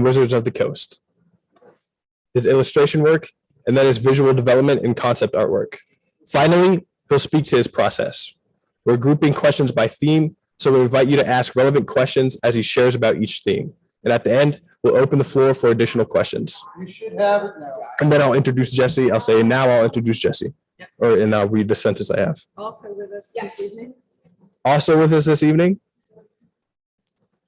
Wizards of the Coast, his illustration work, and then his visual development and concept artwork. Finally, he'll speak to his process. We're grouping questions by theme, so we invite you to ask relevant questions as he shares about each theme. And at the end, we'll open the floor for additional questions. You should have it now. And then I'll introduce Jesse. I'll say, now I'll introduce Jesse. Yep. And I'll read the sentence I have. Also with us this evening. Also with us this evening,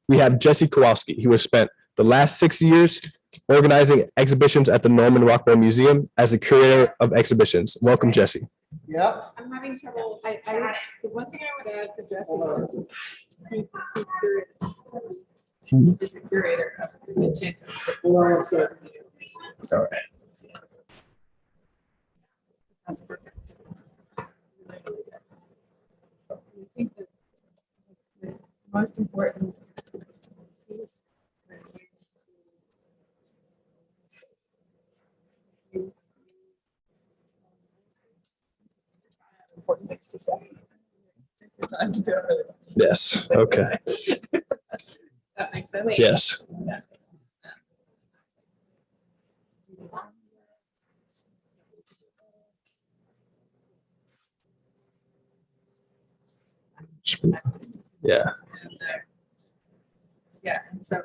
we have Jesse Kowalski, who has spent the last 6 years organizing exhibitions at the Norman Rockwell Museum as a curator of exhibitions. Welcome, Jesse. Yep. I'm having trouble. The one thing I would add for Jesse is the curator of the Enchanted. All right. That's perfect. I think that the most important piece important things to say. Take your time to do it really well. Yes. Okay. That makes sense. Yes. Yeah. Yeah. Yeah, and so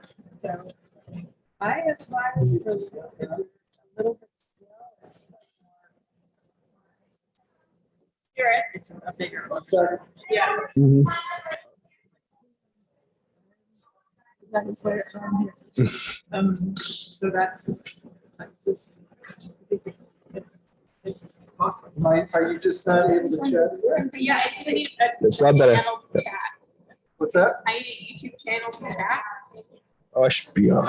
I advise those a little bit slow. Here it's a bigger one. Yeah. Mhm. That is where here. So that's like this. It's awesome. Mike, are you just not able to chat? Yeah, it's a It's a lot better. channel to chat. What's that? I need a YouTube channel to chat. Oh, I should be on.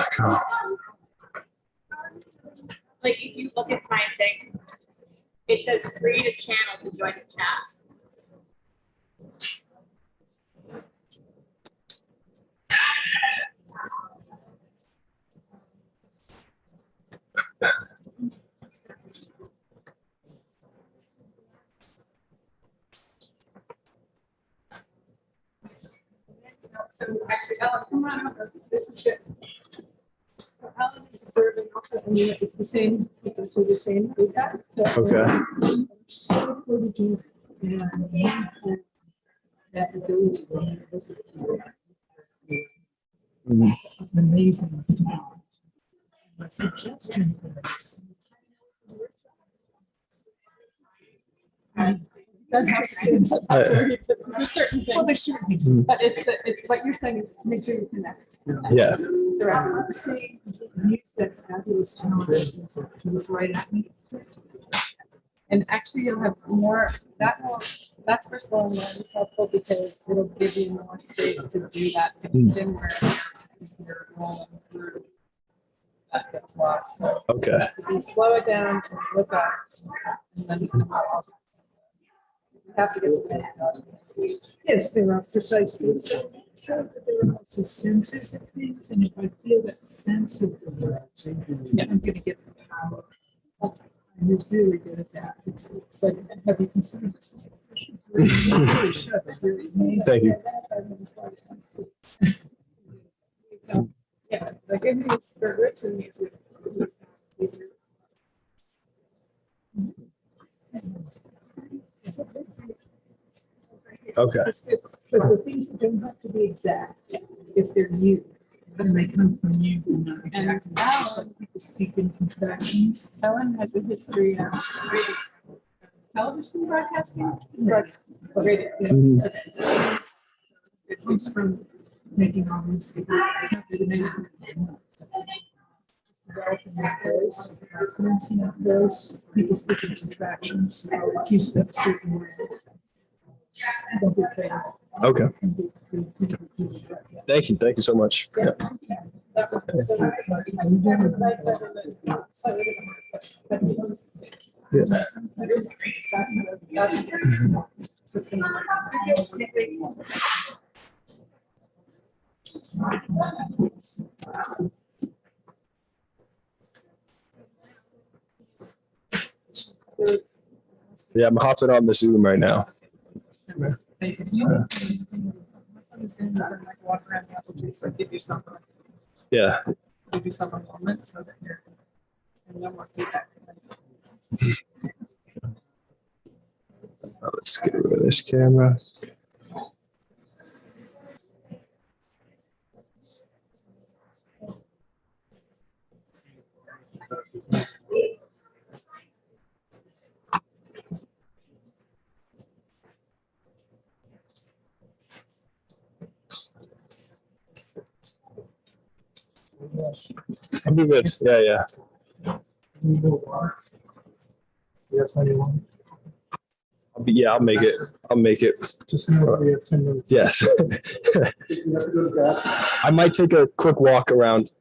Like if you look at my thing, it says create a channel to join the chat. So actually, Ellen, come on over. This is good. So Ellen is observing also, I mean, it's the same, it's actually the same feedback. Okay. So photogenic and that ability Mhm. amazing. My suggestion is does have sense. There's certain things. Well, there's certain things, but it's what you're saying is make sure you connect. Yeah. Directly. See, use that fabulous talent to look right at me. And actually, you'll have more. That's for slow and learn is helpful because it'll give you more space to do that connection where you're rolling through. That gets lost. So Okay. if you slow it down and look up, and then you have to get to Yes, there are precise things. So there are also senses of things, and if I feel that sense of the words, I'm going to get the power. And he's really good at that. It's like, have you considered this? You really should. It's really amazing. Thank you. Yeah, the good news for Rich and me is Okay. It's good. But the things that don't have to be exact, if they're you, then they come from you. And not exactly. Some people speak in contractions. Ellen has a history of television broadcasting. Radio. Mhm. It comes from making all these developing that voice, influencing that voice, people speak in contractions, if you step a certain way. Don't be afraid. Okay. Thank you. Thank you so much. Yeah. That was Yeah. Yeah, I'm hopping on the Zoom right now. Walk around the apple juice or give you something. Yeah. give you some moment so that you're and no more feedback. Let's get rid of this camera. I'll be good. Yeah. Yes, anyone? I'll make it. I'll make it. Just know that we have 10 minutes. Yes. You have to go to the bathroom. I might take a quick walk around.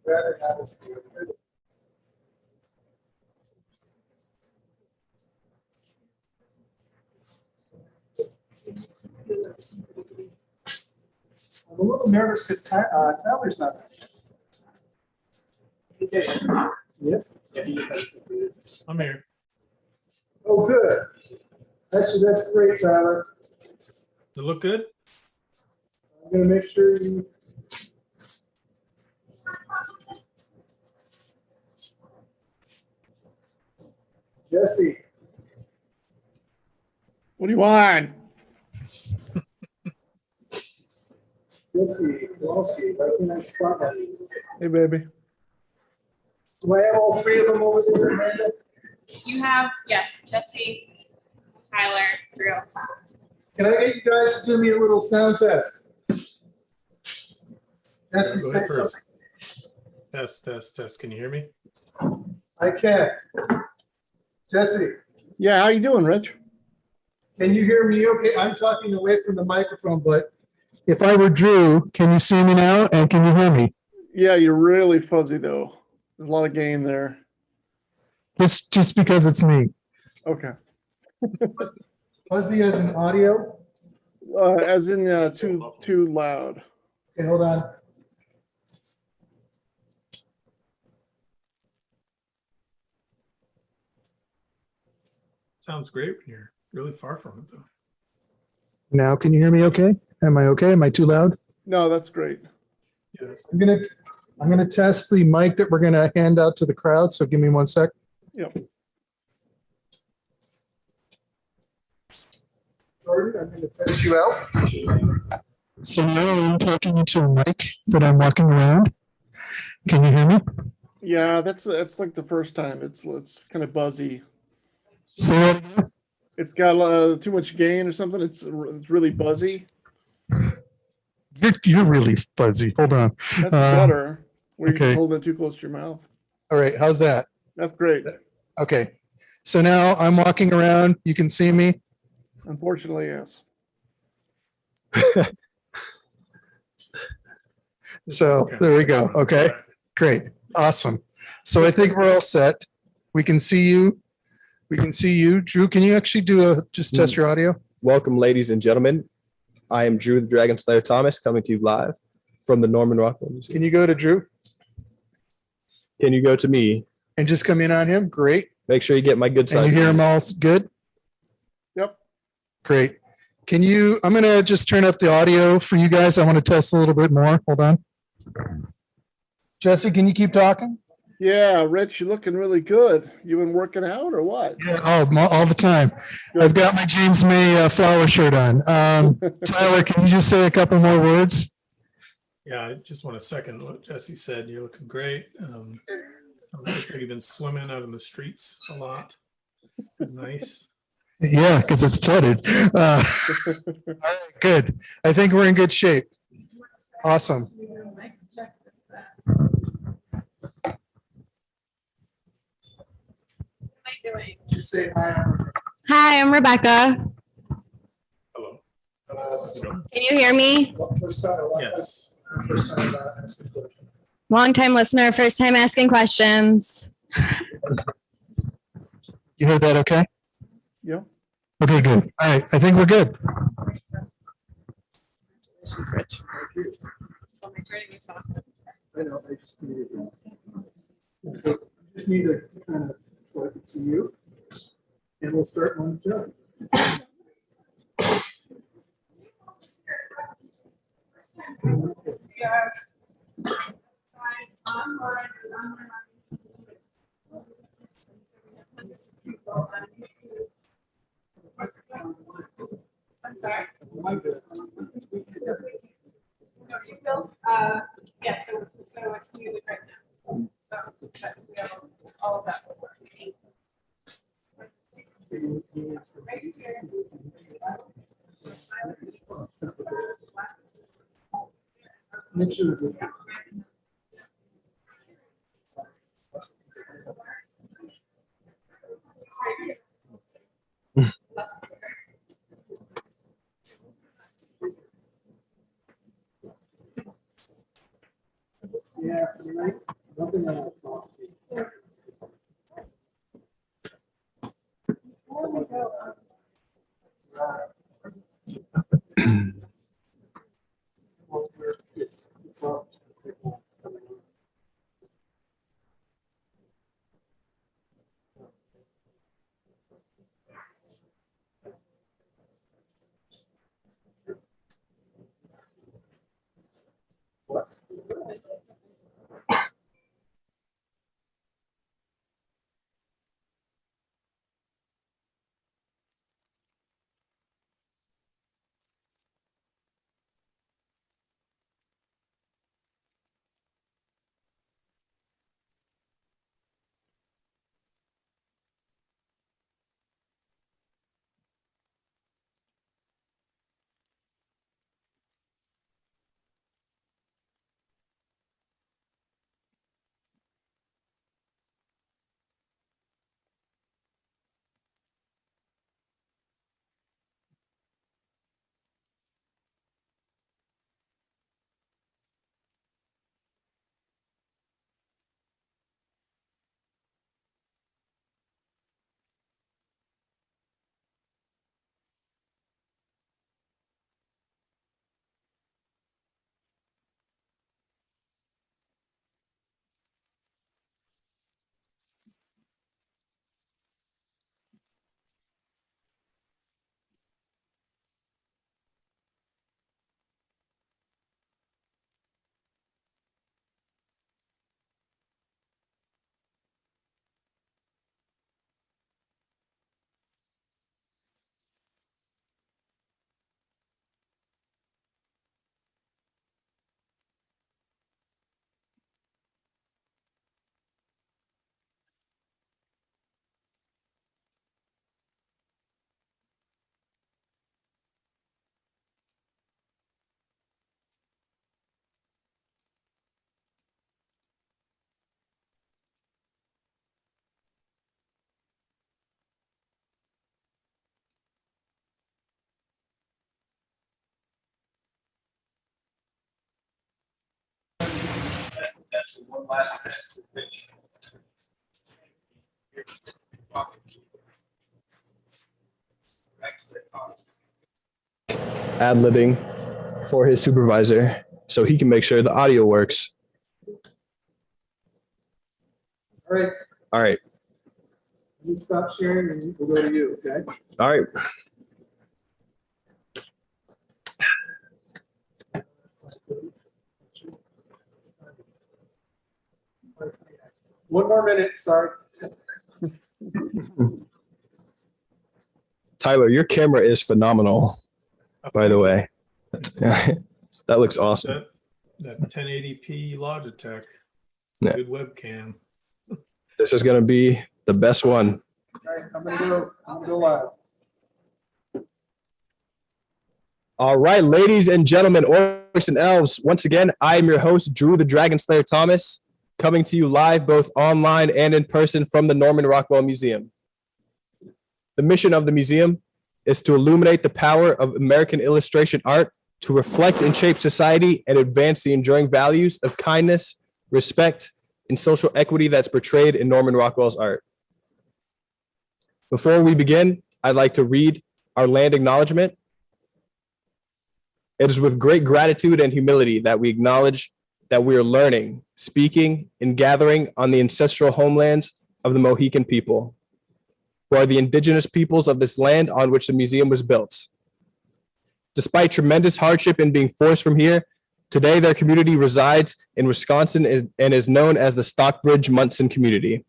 Rather have us do it. I'm a little nervous because Tyler's not. Yes? I'm here. Oh, good. Actually, that's great, Tyler. Does it look good? I'm gonna make sure you. Jesse, What do you want? Jesse, Walski, I can't spot that. Hey, baby. Do I have all three of them over there, Amanda? You have, yes, Jesse, Tyler, Drew. Can I get you guys to do me a little sound test? Jesse, Go say ahead first. something. Test. Can you hear me? I can. Jesse, Yeah, how you doing, Rich? can you hear me okay? I'm talking away from the microphone, but if I were Drew, can you see me now and can you hear me? Yeah, you're really fuzzy though. There's a lot of gain there. This just because it's me. Okay. Fuzzy as in audio? As in too loud. Okay, hold on. Sounds great when you're really far from it though. Now, can you hear me okay? Am I okay? Am I too loud? No, that's great. Yeah, it's- I'm gonna test the mic that we're gonna hand out to the crowd, so give me 1 sec. Yep. Jordan, I'm gonna test you out. So now I'm talking into a mic that I'm walking around. Can you hear me? Yeah, that's like the first time. It's kind of buzzy. Say that again. It's got too much gain or something. It's really buzzy. You're really fuzzy. Hold on. That's better. Where you're okay. holding it too close to your mouth. All right, how's that? That's great. Okay. So now I'm walking around. You can see me. Unfortunately, yes. So Okay. there we go. Okay, great. Awesome. So I think we're all set. We can see you. We can see you. Drew, can you actually just test your audio? Welcome, ladies and gentlemen. I am Drew the Dragon Slayer Thomas, coming to you live from the Norman Rockwell Museum. Can you go to Drew Can you go to me? and just come in on him? Great. Make sure you get my good side. And you hear him all good? Yep. Great. I'm going to just turn up the audio for you guys. I want to test a little bit more. Hold on. Jesse, can you keep talking? Yeah, Rich, you're looking really good. You been working out or what? Yeah, all the time. I've got my James May flower shirt on. Tyler, can you just say a couple more words? Yeah, I just want to second what Jesse said. You're looking great. Sounds like you've been swimming out in the streets a lot. It's nice. Yeah, because it's flooded. All right, good. I think we're in good shape. Awesome. Just say hi. Hi, I'm Rebecca. Hello. Can you hear me? Yes. Long-time listener, first time asking questions. You heard that okay? Yeah. Okay, good. All right, I think we're good. She's rich. So I'm turning this off. I know, I just need to kind of, so I can see you. And we'll start one job. I'm sorry. No, you will, yeah, so it's music right now. But we have all of that. will work. Right here. Make sure that yeah, tonight, nothing else. It's up. One last pitch. Ad-libbing for his supervisor so he can make sure the audio works. All right, All right. you stop sharing and we'll go to you, okay? All right. One more minute, sorry. Tyler, your camera is phenomenal, by the way. That looks awesome. That 1080p Logitech, Yeah. good webcam. This is going to be the best one. All right, I'm gonna go live. All right, ladies and gentlemen, orcs and elves, once again, I am your host, Drew the Dragon Slayer Thomas, coming to you live both online and in person from the Norman Rockwell Museum. The mission of the museum is to illuminate the power of American illustration art to reflect and shape society and advance the enduring values of kindness, respect, and social equity that's portrayed in Norman Rockwell's art. Before we begin, I'd like to read our land acknowledgement. It is with great gratitude and humility that we acknowledge that we are learning, speaking, and gathering on the ancestral homelands of the Mohican people, who are the indigenous peoples of this land on which the museum was built. Despite tremendous hardship in being forced from here, today their community resides in Wisconsin and is known as the Stockbridge Munson community.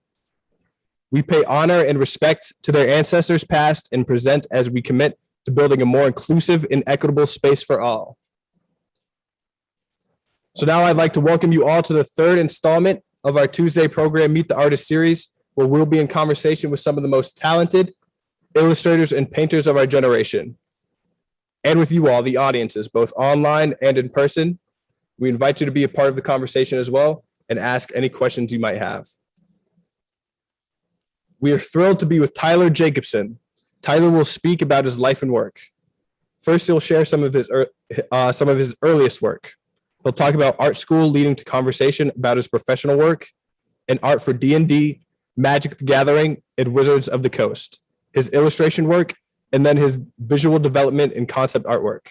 We pay honor and respect to their ancestors past and present as we commit to building a more inclusive and equitable space for all. So now I'd like to welcome you all to the third installment of our Tuesday program, Meet the Artist series, where we'll be in conversation with some of the most talented illustrators and painters of our generation. And with you all, the audiences, both online and in person. We invite you to be a part of the conversation as well and ask any questions you might have. We are thrilled to be with Tyler Jacobson. Tyler will speak about his life and work. First, he'll share some of his earliest work. He'll talk about art school leading to conversation about his professional work and art for D&D, Magic the Gathering, and Wizards of the Coast, his illustration work, and then his visual development and concept artwork.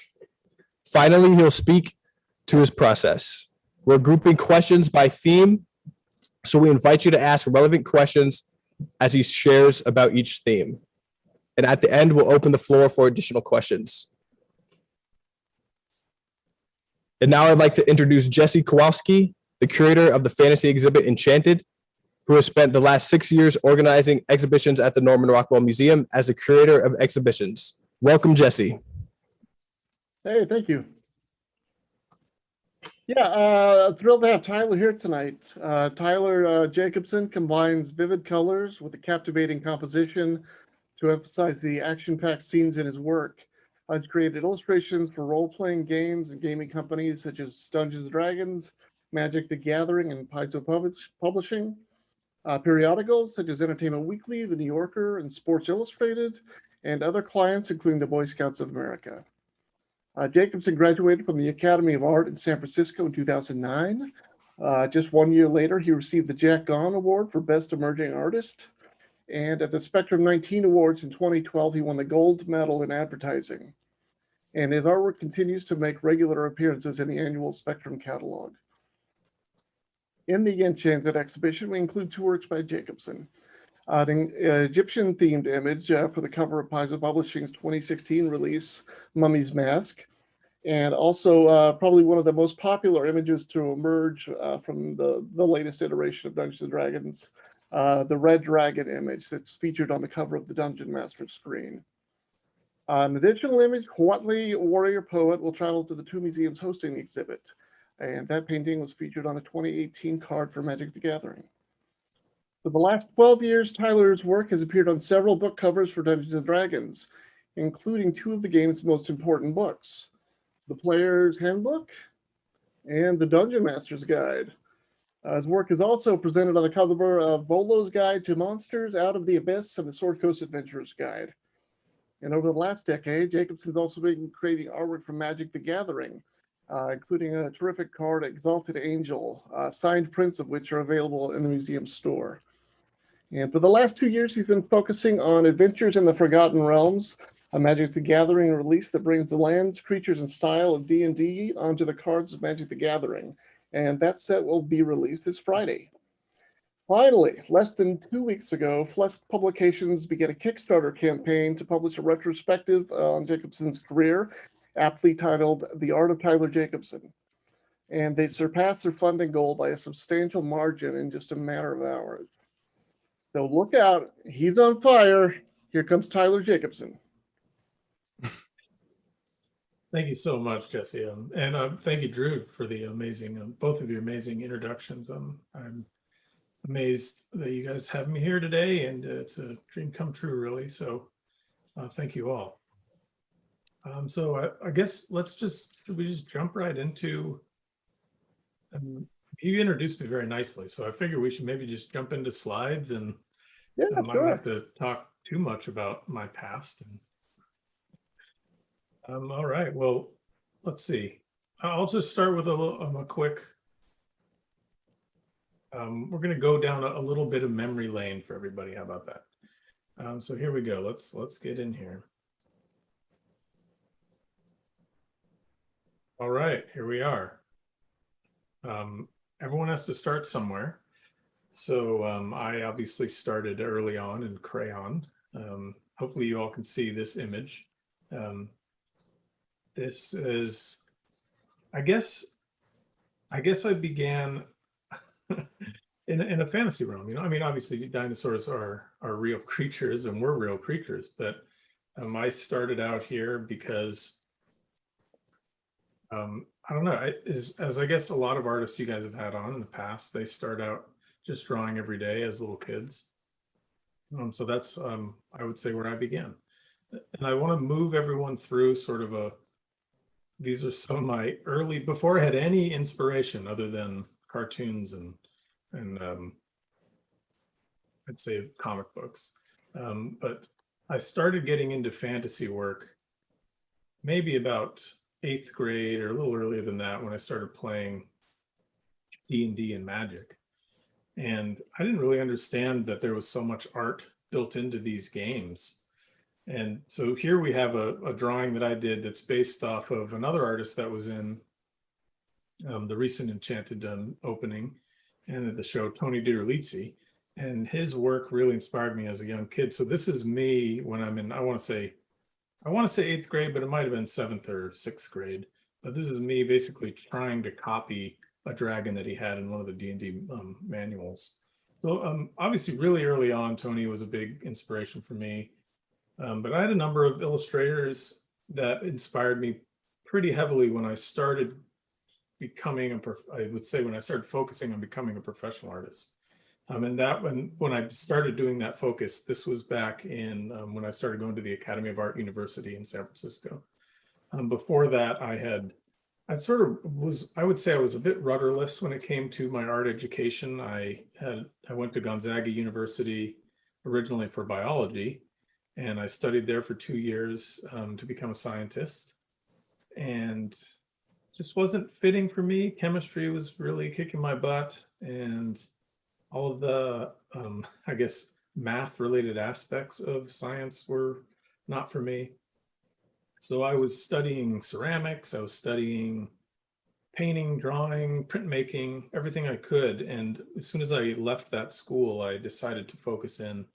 Finally, he'll speak to his process. We're grouping questions by theme, so we invite you to ask relevant questions as he shares about each theme. And at the end, we'll open the floor for additional questions. And now I'd like to introduce Jesse Kowalski, the curator of the fantasy exhibit Enchanted, who has spent the last 6 years organizing exhibitions at the Norman Rockwell Museum as a curator of exhibitions. Welcome, Jesse. Hey, thank you. Yeah, thrilled to have Tyler here tonight. Tyler Jacobson combines vivid colors with a captivating composition to emphasize the action-packed scenes in his work. He's created illustrations for role-playing games and gaming companies such as Dungeons & Dragons, Magic the Gathering, and Paizo Publishing. Periodicals such as Entertainment Weekly, The New Yorker, and Sports Illustrated, and other clients, including the Boy Scouts of America. Jacobson graduated from the Academy of Art in San Francisco in 2009. Just 1 year later, he received the Jack Gahn Award for Best Emerging Artist. And at the Spectrum 19 Awards in 2012, he won the gold medal in advertising. And his artwork continues to make regular appearances in the annual Spectrum catalog. In the Enchanted exhibition, we include 2 works by Jacobson. An Egyptian-themed image for the cover of Paizo Publishing's 2016 release, Mummy's Mask, and also probably one of the most popular images to emerge from the latest iteration of Dungeons & Dragons, the Red Dragon image that's featured on the cover of the Dungeon Master screen. An additional image, Huatli Warrior Poet, will travel to the 2 museums hosting the exhibit. And that painting was featured on a 2018 card for Magic the Gathering. For the last 12 years, Tyler's work has appeared on several book covers for Dungeons & Dragons, including 2 of the game's most important books, The Player's Handbook and The Dungeon Master's Guide. His work is also presented on the cover of Volo's Guide to Monsters, Out of the Abyss, and the Sword Coast Adventurer's Guide. And over the last decade, Jacobson's also been creating artwork for Magic the Gathering, including a terrific card, Exalted Angel, signed prints of which are available in the museum store. And for the last 2 years, he's been focusing on Adventures in the Forgotten Realms, a Magic the Gathering release that brings the lands, creatures, and style of D&D onto the cards of Magic the Gathering. And that set will be released this Friday. Finally, less than 2 weeks ago, Flesk Publications began a Kickstarter campaign to publish a retrospective on Jacobson's career, aptly titled The Art of Tyler Jacobson. And they surpassed their funding goal by a substantial margin in just a matter of hours. So look out, he's on fire. Here comes Tyler Jacobson. Thank you so much, Jesse. And thank you, Drew, for the amazing, both of your amazing introductions. I'm amazed that you guys have me here today, and it's a dream come true, really. So thank you all. So I guess should we just jump right into, you introduced me very nicely, so I figure we should maybe just jump into slides, and Yeah, I don't sure. have to talk too much about my past. And, all right, well, let's see. I'll just start with a quick. We're going to go down a little bit of memory lane for everybody. How about that? So here we go. Let's get in here. All right, here we are. Everyone has to start somewhere. So I obviously started early on in crayon. Hopefully you all can see this image. This is, I guess I began in a fantasy realm. You know, I mean, obviously dinosaurs are real creatures and we're real creatures, but I started out here because I don't know, as I guess a lot of artists you guys have had on in the past, they start out just drawing every day as little kids. So that's, I would say, where I began. And I want to move everyone through sort of these are some of my early, before I had any inspiration other than cartoons and I'd say comic books. But I started getting into fantasy work maybe about 8th grade or a little earlier than that, when I started playing D&D and Magic. And I didn't really understand that there was so much art built into these games. And so here we have a drawing that I did that's based off of another artist that was in the recent Enchanted opening and at the show, Tony DiRolizzi. And his work really inspired me as a young kid. So this is me when I'm in, I want to say 8th grade, but it might have been 7th or 6th grade. But this is me basically trying to copy a dragon that he had in one of the D&D manuals. So obviously really early on, Tony was a big inspiration for me. But I had a number of illustrators that inspired me pretty heavily when I started becoming I would say when I started focusing on becoming a professional artist. And that when I started doing that focus, this was back in when I started going to the Academy of Art University in San Francisco. Before that, I sort of was, I would say I was a bit rudderless when it came to my art education. I went to Gonzaga University originally for biology, and I studied there for 2 years to become a scientist. And just wasn't fitting for me. Chemistry was really kicking my butt, and all of the, I guess, math related aspects of science were not for me. So I was studying ceramics, I was studying painting, drawing, printmaking, everything I could. And as soon as I left that school, I decided to focus in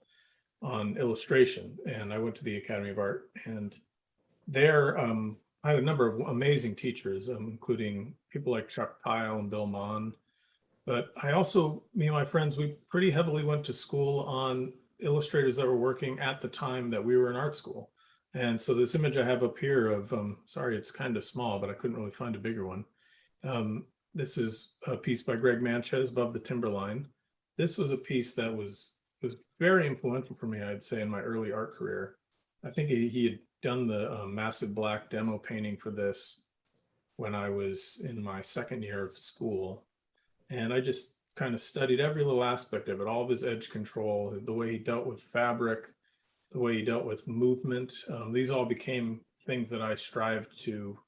on illustration. And I went to the Academy of Art, and there I had a number of amazing teachers, including people like Chuck Pyle and Bill Mon. But I also, me and my friends, we pretty heavily went to school on illustrators that were working at the time that we were in art school. And so this image I have up here of, sorry, it's kind of small, but I couldn't really find a bigger one. This is a piece by Greg Manchez, Above the Timberline. This was a piece that was very influential for me, I'd say, in my early art career. I think he had done the Massive Black demo painting for this when I was in my 2nd year of school. And I just kind of studied every little aspect of it, all of his edge control, the way he dealt with fabric, the way he dealt with movement. These all became things that I strived to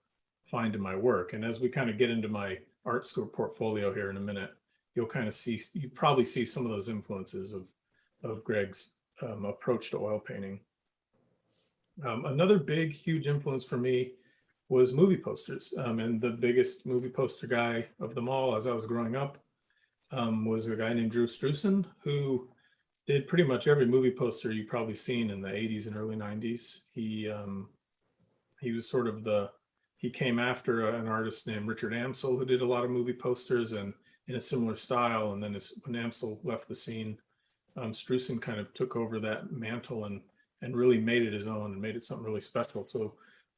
find in my work. And as we kind of get into my art school portfolio here in a minute, you'll kind of see, you probably see some of those influences of Greg's approach to oil painting. Another big, huge influence for me was movie posters. And the biggest movie poster guy of them all as I was growing up was a guy named Drew Strewson, who did pretty much every movie poster you've probably seen in the 80s and early 90s. He was sort of he came after an artist named Richard Amsel, who did a lot of movie posters and in a similar style. And then when Amsel left the scene, Strewson kind of took over that mantle and really made it his own and made it something really special. So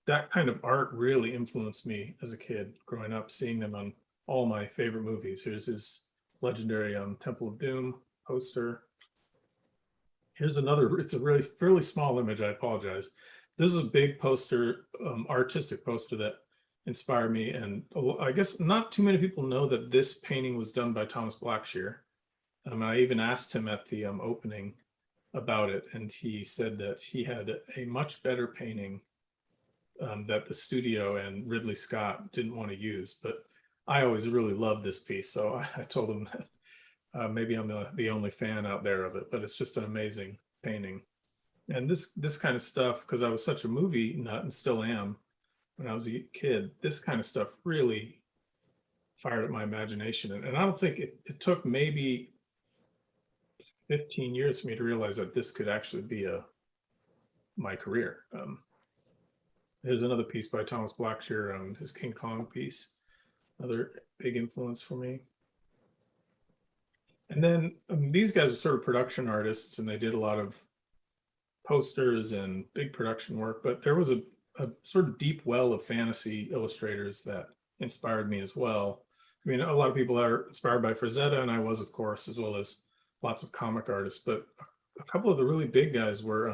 that kind of art really influenced me as a kid growing up, seeing them on all my favorite movies. Here's his legendary Temple of Doom poster. Here's another, it's a really fairly small image, I apologize. This is a big poster, artistic poster that inspired me. And I guess not too many people know that this painting was done by Thomas Blackshear. I even asked him at the opening about it, and he said that he had a much better painting that the studio and Ridley Scott didn't want to use. But I always really loved this piece, so I told him that maybe I'm the only fan out there of it, but it's just an amazing painting. And this kind of stuff, because I was such a movie nut and still am when I was a kid, this kind of stuff really fired up my imagination. And I don't think it took maybe 15 years for me to realize that this could actually be my career. There's another piece by Thomas Blackshear, his King Kong piece, another big influence for me. And then these guys are sort of production artists, and they did a lot of posters and big production work, but there was a sort of deep well of fantasy illustrators that inspired me as well. I mean, a lot of people are inspired by Frazetta, and I was, of course, as well as lots of comic artists, but a couple of the really big guys were,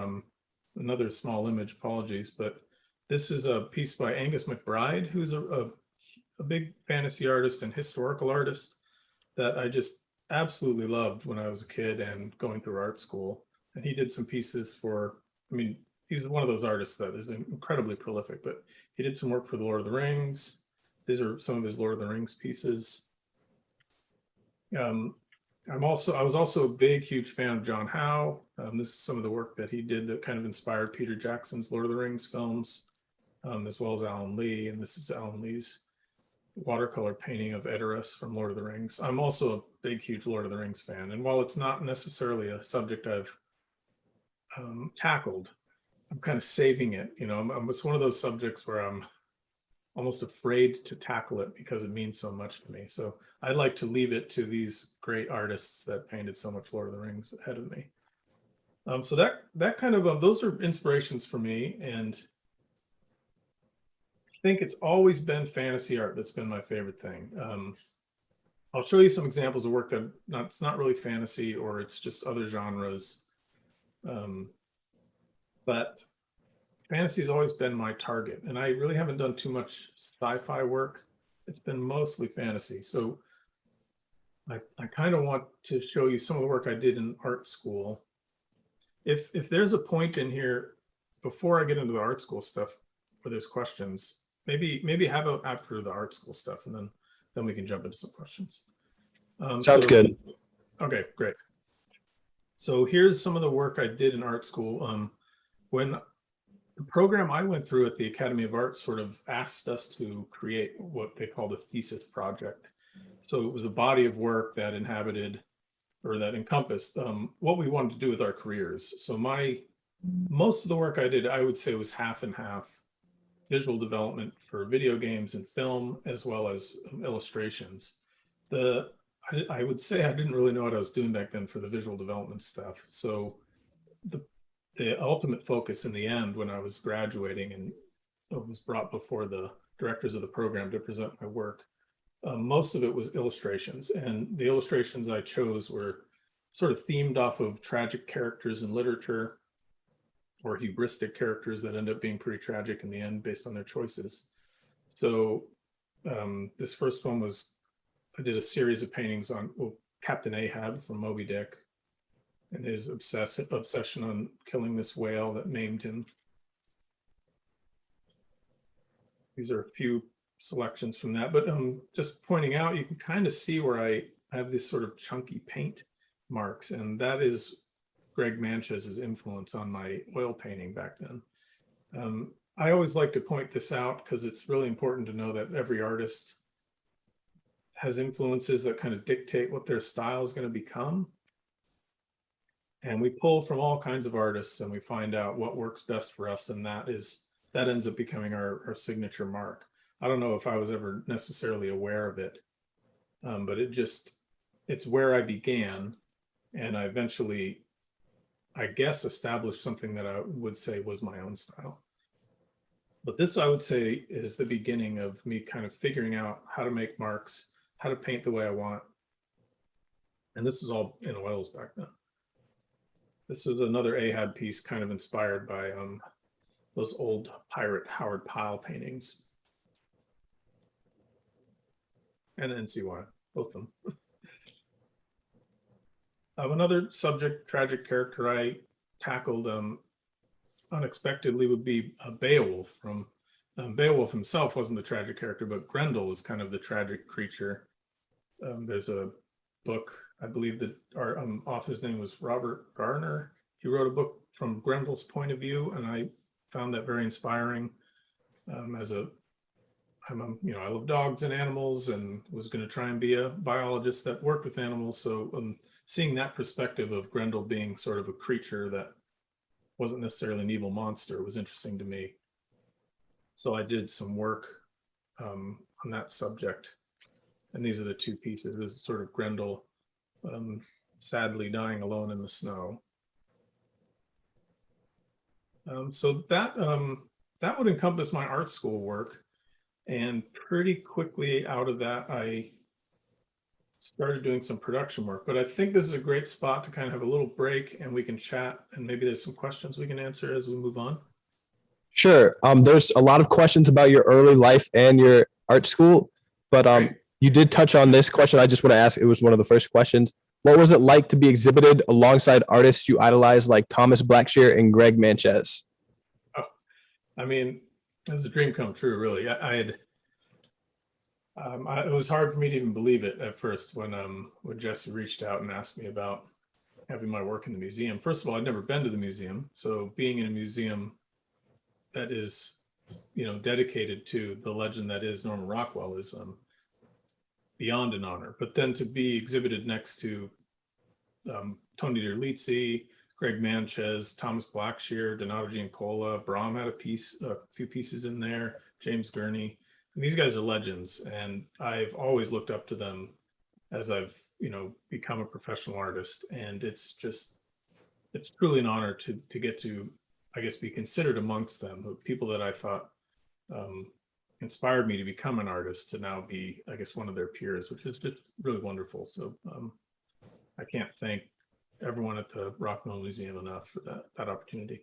another small image, apologies, but this is a piece by Angus Mcbride, who's a big fantasy artist and historical artist that I just absolutely loved when I was a kid and going through art school. And he did some pieces for, I mean, he's one of those artists that is incredibly prolific, but he did some work for the Lord of the Rings. These are some of his Lord of the Rings pieces. I was also a big, huge fan of John Howe. This is some of the work that he did that kind of inspired Peter Jackson's Lord of the Rings films, as well as Alan Lee. And this is Alan Lee's watercolor painting of Edoras from Lord of the Rings. I'm also a big, huge Lord of the Rings fan. And while it's not necessarily a subject I've tackled, I'm kind of saving it. You know, it's one of those subjects where I'm almost afraid to tackle it because it means so much to me. So I'd like to leave it to these great artists that painted so much Lord of the Rings ahead of me. So that kind of, those are inspirations for me. And I think it's always been fantasy art that's been my favorite thing. I'll show you some examples of work that it's not really fantasy, or it's just other genres. But fantasy has always been my target, and I really haven't done too much sci-fi work. It's been mostly fantasy. So I kind of want to show you some of the work I did in art school. If there's a point in here, before I get into the art school stuff where there's questions, maybe have it after the art school stuff, and then we can jump into some questions. Sounds good. Okay, great. So here's some of the work I did in art school. When the program I went through at the Academy of Arts sort of asked us to create what they called a thesis project. So it was a body of work that inhabited, or that encompassed, what we wanted to do with our careers. So most of the work I did, I would say, was half and half visual development for video games and film, as well as illustrations. I would say I didn't really know what I was doing back then for the visual development stuff. So the ultimate focus in the end, when I was graduating and was brought before the directors of the program to present my work, most of it was illustrations. And the illustrations I chose were sort of themed off of tragic characters in literature, or hubristic characters that end up being pretty tragic in the end based on their choices. So this first one was, I did a series of paintings on Captain Ahab from Moby Dick and his obsession on killing this whale that maimed him. These are a few selections from that, but just pointing out, you can kind of see where I have this sort of chunky paint marks, and that is Greg Manchez's influence on my oil painting back then. I always like to point this out because it's really important to know that every artist has influences that kind of dictate what their style is going to become. And we pull from all kinds of artists and we find out what works best for us, and that ends up becoming our signature mark. I don't know if I was ever necessarily aware of it, but it's where I began, and I eventually, I guess, established something that I would say was my own style. But this, I would say, is the beginning of me kind of figuring out how to make marks, how to paint the way I want. And this was all in oils back then. This was another Ahab piece kind of inspired by those old pirate Howard Pyle paintings. And NCY, both of them. Another subject, tragic character I tackled unexpectedly would be Beowulf from Beowulf himself wasn't the tragic character, but Grendel was kind of the tragic creature. There's a book, I believe that our author's name was Robert Garner. He wrote a book from Grendel's point of view, and I found that very inspiring. I love dogs and animals, and was going to try and be a biologist that worked with animals. So seeing that perspective of Grendel being sort of a creature that wasn't necessarily an evil monster was interesting to me. So I did some work on that subject. And these are the two pieces. This is sort of Grendel sadly dying alone in the snow. So that would encompass my art school work. And pretty quickly out of that, I started doing some production work. But I think this is a great spot to kind of have a little break, and we can chat, and maybe there's some questions we can answer as we move on. Sure. There's a lot of questions about your early life and your art school, but you did touch on this question. I just want to ask, it was one of the first questions. What was it like to be exhibited alongside artists you idolized like Thomas Blackshear and Greg Manches? Oh, I mean, it was a dream come true, really. It was hard for me to even believe it at first when Jesse reached out and asked me about having my work in the museum. First of all, I'd never been to the museum, so being in a museum that is, dedicated to the legend that is Norman Rockwell is beyond an honor. But then to be exhibited next to Tony Derlizzi, Greg Manches, Thomas Blackshear, Donato Giancola, Brahm had a few pieces in there, James Gurney. And these guys are legends, and I've always looked up to them as I've, become a professional artist. And it's truly an honor to get to, I guess, be considered amongst them, people that I thought inspired me to become an artist to now be, I guess, one of their peers, which is just really wonderful. So I can't thank everyone at the Rockwell Museum enough for that opportunity.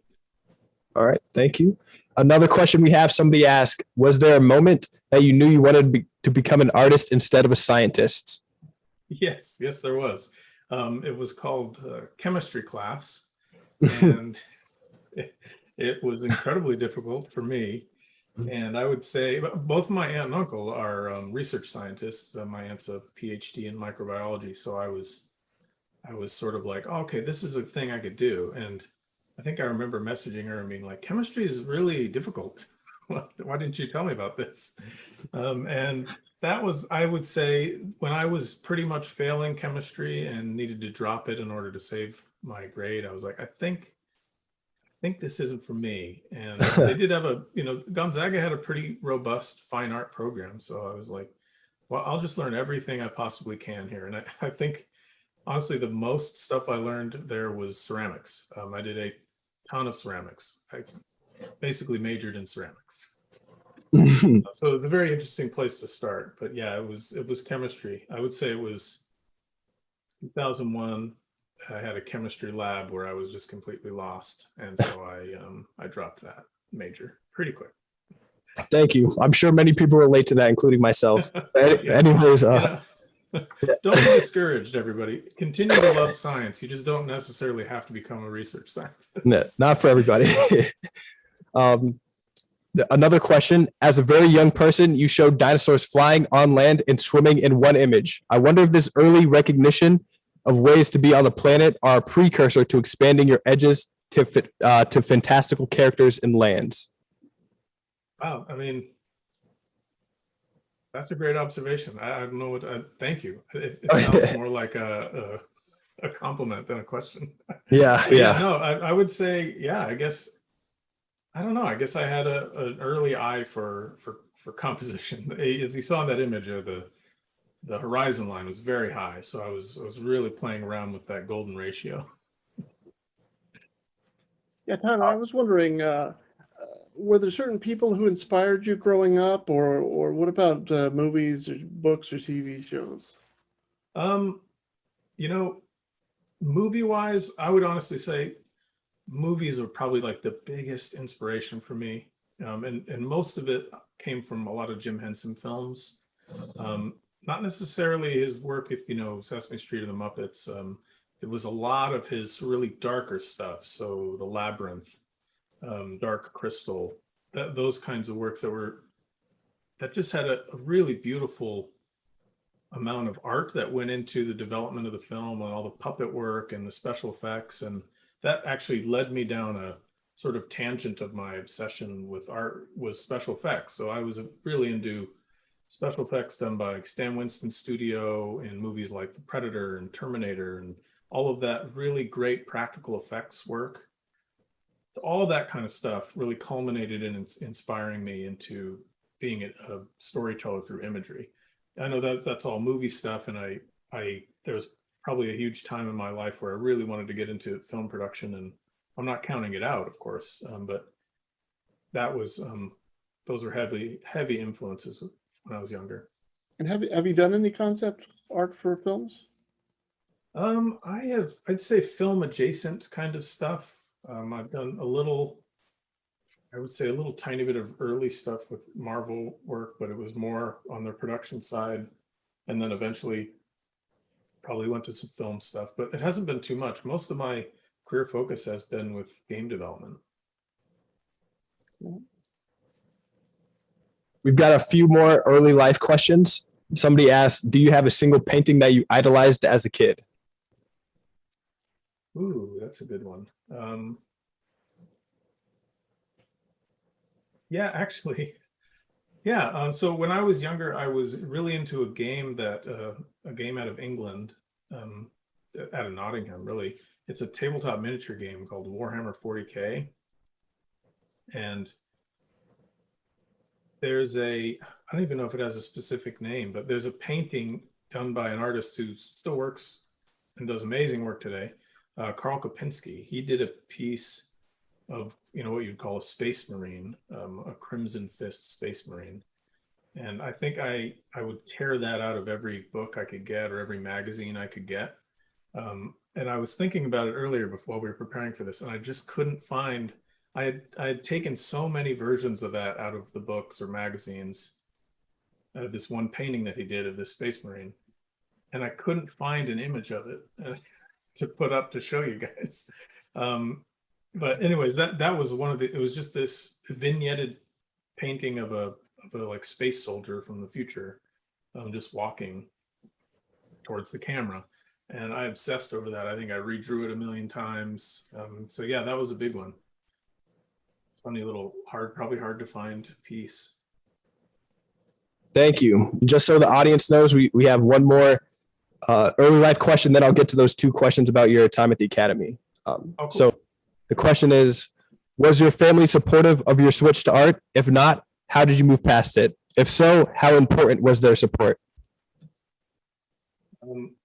All right, thank you. Another question we have, somebody asked, was there a moment that you knew you wanted to become an artist instead of a scientist? Yes, there was. It was called chemistry class, and it was incredibly difficult for me. And I would say both my aunt and uncle are research scientists. My aunt's a PhD in microbiology, so I was sort of like, oh, okay, this is a thing I could do. And I think I remember messaging her and being like, chemistry is really difficult. Why didn't you tell me about this? And that was, I would say, when I was pretty much failing chemistry and needed to drop it in order to save my grade, I was like, I think this isn't for me. And they did have Gonzaga had a pretty robust fine art program. So I was like, well, I'll just learn everything I possibly can here. And I think, honestly, the most stuff I learned there was ceramics. I did a ton of ceramics. I basically majored in ceramics. So it was a very interesting place to start. But yeah, it was chemistry. I would say it was 2001. I had a chemistry lab where I was just completely lost. And so I dropped that major pretty quick. Thank you. I'm sure many people relate to that, including myself. Anyways, Don't be discouraged, everybody. Continue to love science. You just don't necessarily have to become a research scientist. No, not for everybody. Another question. As a very young person, you showed dinosaurs flying on land and swimming in one image. I wonder if this early recognition of ways to be on the planet are a precursor to expanding your edges to fantastical characters and lands. Wow. I mean, that's a great observation. I don't know thank you. It sounds more like a compliment than a question. Yeah. No, I would say, yeah, I guess, I don't know. I guess I had an early eye for composition. As you saw in that image, the horizon line was very high. So I was really playing around with that golden ratio. Yeah, Tyler, I was wondering, were there certain people who inspired you growing up, or what about movies or books or TV shows? Movie-wise, I would honestly say movies are probably like the biggest inspiration for me. And most of it came from a lot of Jim Henson films. Not necessarily his work with, Sesame Street or the Muppets. It was a lot of his really darker stuff. So The Labyrinth, Dark Crystal, those kinds of works that just had a really beautiful amount of art that went into the development of the film, and all the puppet work and the special effects. And that actually led me down a sort of tangent of my obsession with art, was special effects. So I was really into special effects done by Stan Winston's studio in movies like The Predator and Terminator, and all of that really great practical effects work. All that kind of stuff really culminated in inspiring me into being a storyteller through imagery. I know that's all movie stuff, and there was probably a huge time in my life where I really wanted to get into film production, and I'm not counting it out, of course, but that was those were heavy influences when I was younger. And have you done any concept art for films? I'd say film adjacent kind of stuff. I've done I would say a little tiny bit of early stuff with Marvel work, but it was more on their production side. And then eventually probably went to some film stuff, but it hasn't been too much. Most of my career focus has been with game development. We've got a few more early life questions. Somebody asked, do you have a single painting that you idolized as a kid? Ooh, that's a good one. Yeah, actually, yeah. So when I was younger, I was really into a game out of England, out of Nottingham, really. It's a tabletop miniature game called Warhammer 40K. And I don't even know if it has a specific name, but there's a painting done by an artist who still works and does amazing work today, Karl Kopinski. He did a piece of, what you'd call a space marine, a Crimson Fist space marine. And I think I would tear that out of every book I could get or every magazine I could get. And I was thinking about it earlier before we were preparing for this, and I just couldn't find, I had taken so many versions of that out of the books or magazines, out of this one painting that he did of this space marine, and I couldn't find an image of it to put up to show you guys. But anyways, that was it was just this vignetted painting of a like space soldier from the future, just walking towards the camera. And I obsessed over that. I think I redrew it a million times. So yeah, that was a big one. Funny little probably hard to find piece. Thank you. Just so the audience knows, we have one more early life question, then I'll get to those 2 questions about your time at the academy. Cool. So the question is, was your family supportive of your switch to art? If not, how did you move past it? If so, how important was their support?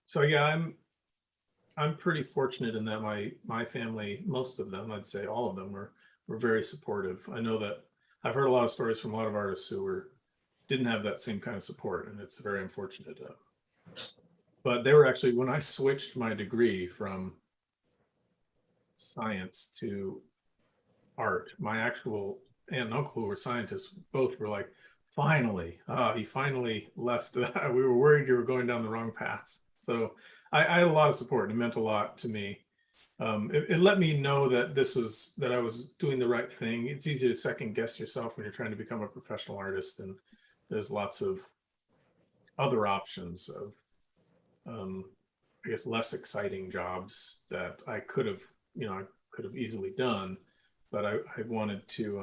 So yeah, I'm pretty fortunate in that my family, most of them, I'd say all of them, were very supportive. I know that I've heard a lot of stories from a lot of artists who didn't have that same kind of support, and it's very unfortunate. But they were actually, when I switched my degree from science to art, my actual aunt and uncle, who were scientists, both were like, finally, he finally left. We were worried you were going down the wrong path. So I had a lot of support, and it meant a lot to me. It let me know that that I was doing the right thing. It's easy to second guess yourself when you're trying to become a professional artist, and there's lots of other options of, I guess, less exciting jobs that I could have easily done, but I wanted to,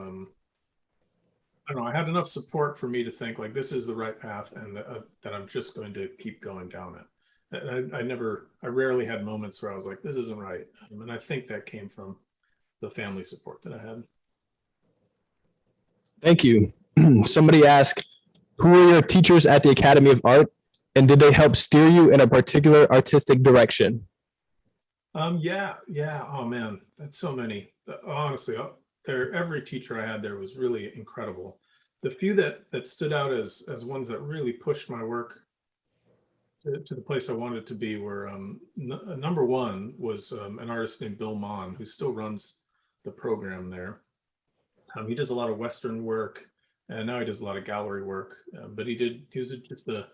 I don't know, I had enough support for me to think like this is the right path, and that I'm just going to keep going down it. I rarely had moments where I was like, this isn't right. And I think that came from the family support that I had. Thank you. Somebody asked, who were your teachers at the Academy of Art, and did they help steer you in a particular artistic direction? Yeah. Oh man, that's so many. Honestly, every teacher I had there was really incredible. The few that stood out as ones that really pushed my work to the place I wanted it to be were, number one was an artist named Bill Mon, who still runs the program there. He does a lot of Western work, and now he does a lot of gallery work. But he was just a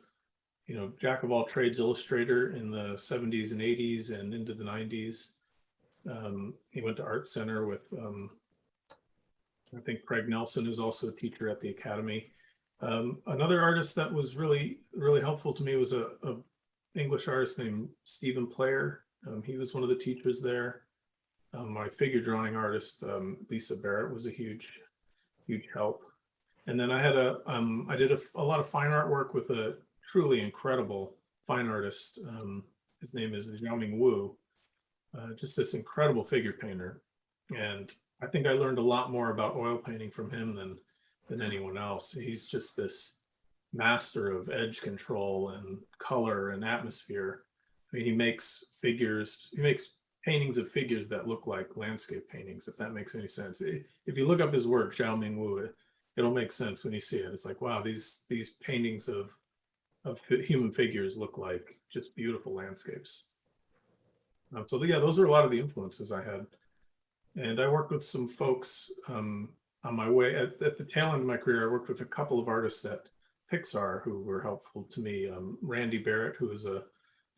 jack of all trades illustrator in the 70s and 80s and into the 90s. He went to Art Center with I think Craig Nelson, who's also a teacher at the Academy. Another artist that was really helpful to me was a English artist named Stephen Player. He was one of the teachers there. My figure drawing artist, Lisa Barrett, was a huge help. And then I had I did a lot of fine art work with a truly incredible fine artist. His name is Xiaoming Wu, just this incredible figure painter. And I think I learned a lot more about oil painting from him than anyone else. He's just this master of edge control and color and atmosphere. I mean, he makes paintings of figures that look like landscape paintings, if that makes any sense. If you look up his work, Xiaoming Wu, it'll make sense when you see it. It's like, wow, these paintings of human figures look like just beautiful landscapes. So yeah, those are a lot of the influences I had. And I worked with some folks on my way at the tail end of my career. I worked with a couple of artists at Pixar who were helpful to me. Randy Barrett, who is a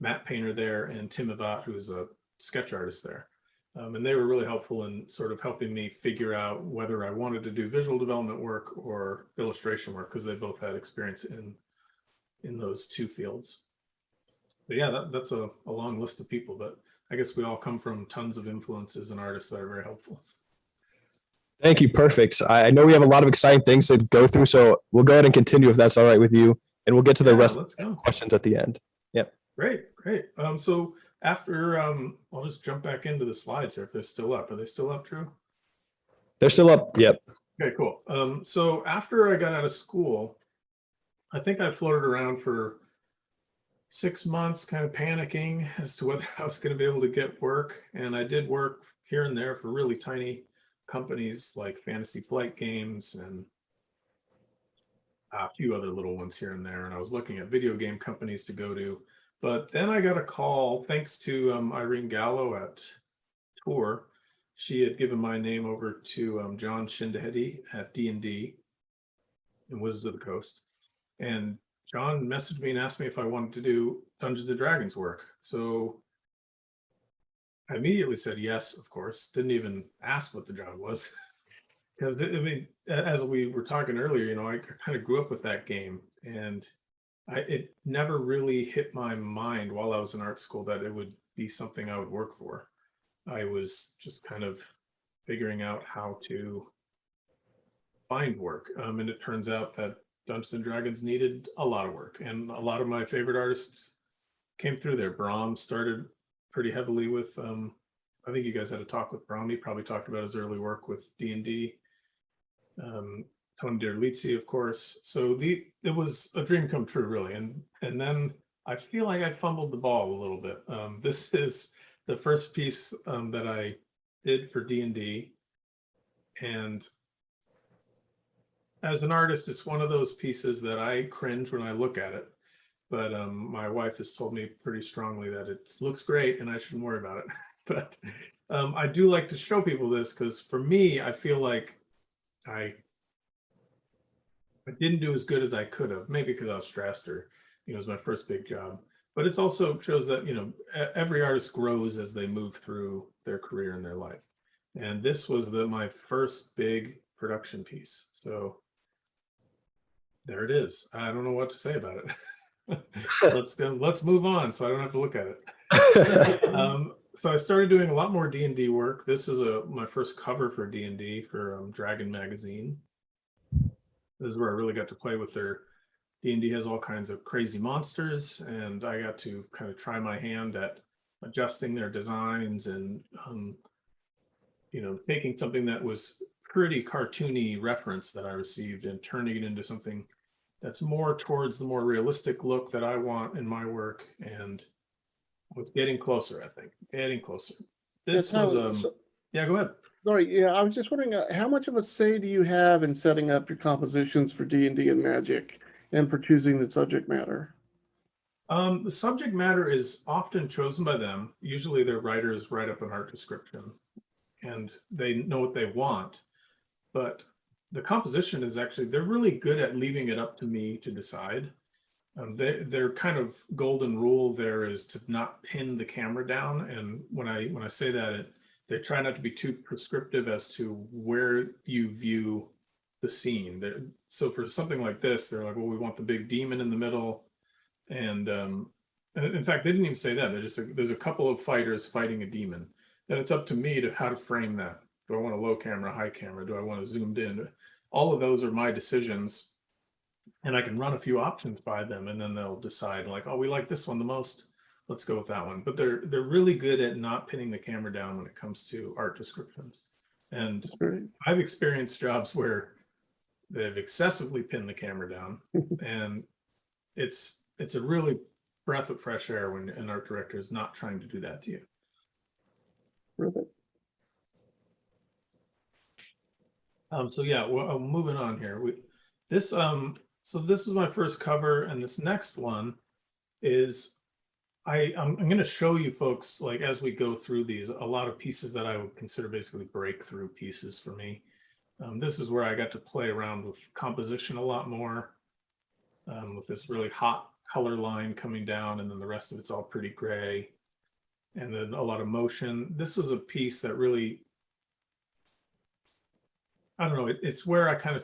matte painter there, and Tim Avat, who is a sketch artist there. And they were really helpful in sort of helping me figure out whether I wanted to do visual development work or illustration work, because they both had experience in those two fields. But yeah, that's a long list of people, but I guess we all come from tons of influences and artists that are very helpful. Thank you. Perfect. I know we have a lot of exciting things to go through, so we'll go ahead and continue if that's all right with you, and we'll get to the rest of the questions at the end. Yep. Great. So after, I'll just jump back into the slides here if they're still up. Are they still up, Drew? They're still up. Yep. Okay, cool. So after I got out of school, I think I floated around for 6 months, kind of panicking as to whether I was going to be able to get work. And I did work here and there for really tiny companies like Fantasy Flight Games and a few other little ones here and there. And I was looking at video game companies to go to. But then I got a call, thanks to Irene Gallo at Tour. She had given my name over to John Shindahedi at D&D in Wizards of the Coast. And John messaged me and asked me if I wanted to do Dungeons and Dragons work. So I immediately said yes, of course. Didn't even ask what the job was. Because, I mean, as we were talking earlier, I kind of grew up with that game. And it never really hit my mind while I was in art school that it would be something I would work for. I was just kind of figuring out how to find work. And it turns out that Dungeons and Dragons needed a lot of work, and a lot of my favorite artists came through there. Bram started pretty heavily with, I think you guys had a talk with Bram. He probably talked about his early work with D&D. Tony Derlizzi, of course. So it was a dream come true, really. And then I feel like I fumbled the ball a little bit. This is the first piece that I did for D&D. And as an artist, it's one of those pieces that I cringe when I look at it. But my wife has told me pretty strongly that it looks great and I shouldn't worry about it. But I do like to show people this because for me, I feel like I didn't do as good as I could have, maybe because I was stressed or, it was my first big job. But it also shows that, every artist grows as they move through their career and their life. And this was my first big production piece. So there it is. I don't know what to say about it. Let's move on so I don't have to look at it. So I started doing a lot more D&D work. This is my first cover for D&D for Dragon Magazine. This is where I really got to play with their D&D has all kinds of crazy monsters, and I got to kind of try my hand at adjusting their designs and taking something that was pretty cartoony reference that I received and turning it into something that's more towards the more realistic look that I want in my work. And it's getting closer, I think. Getting closer. This was yeah, go ahead. Sorry, yeah, I was just wondering, how much of a say do you have in setting up your compositions for D&D and Magic and for choosing the subject matter? The subject matter is often chosen by them. Usually their writers write up an art description and they know what they want. But the composition is actually, they're really good at leaving it up to me to decide. Their kind of golden rule there is to not pin the camera down. And when I say that, they try not to be too prescriptive as to where you view the scene. So for something like this, they're like, well, we want the big demon in the middle. And in fact, they didn't even say that. They're just like, there's a couple of fighters fighting a demon. Then it's up to me to how to frame that. Do I want a low camera, high camera? Do I want to zoomed in? All of those are my decisions. And I can run a few options by them, and then they'll decide like, oh, we like this one the most. Let's go with that one. But they're really good at not pinning the camera down when it comes to art descriptions. And That's great. I've experienced jobs where they've excessively pinned the camera down, and it's a really breath of fresh air when an art director is not trying to do that to you. Perfect. So yeah, well, moving on here. So this was my first cover, and this next one is I'm going to show you folks, like as we go through these, a lot of pieces that I would consider basically breakthrough pieces for me. This is where I got to play around with composition a lot more, with this really hot color line coming down, and then the rest of it's all pretty gray, and then a lot of motion. This was a piece that really, I don't know, it's where I kind of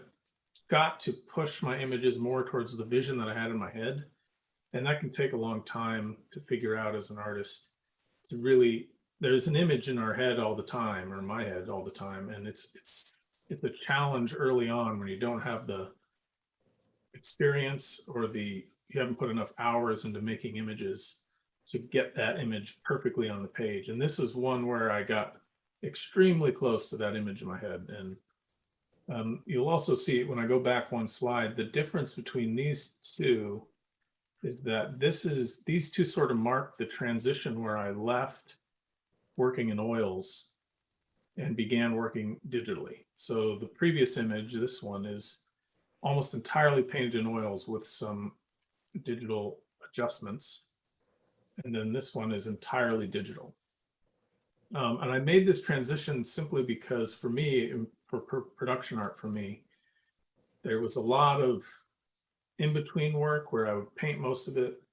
got to push my images more towards the vision that I had in my head. And that can take a long time to figure out as an artist. To really, there's an image in our head all the time, or in my head all the time, and it's a challenge early on when you don't have the experience or you haven't put enough hours into making images to get that image perfectly on the page. And this is one where I got extremely close to that image in my head. And you'll also see when I go back one slide, the difference between these two is that these two sort of mark the transition where I left working in oils and began working digitally. So the previous image, this one, is almost entirely painted in oils with some digital adjustments. And then this one is entirely digital. And I made this transition simply because for me, for production art for me, there was a lot of in-between work where I would paint most of it,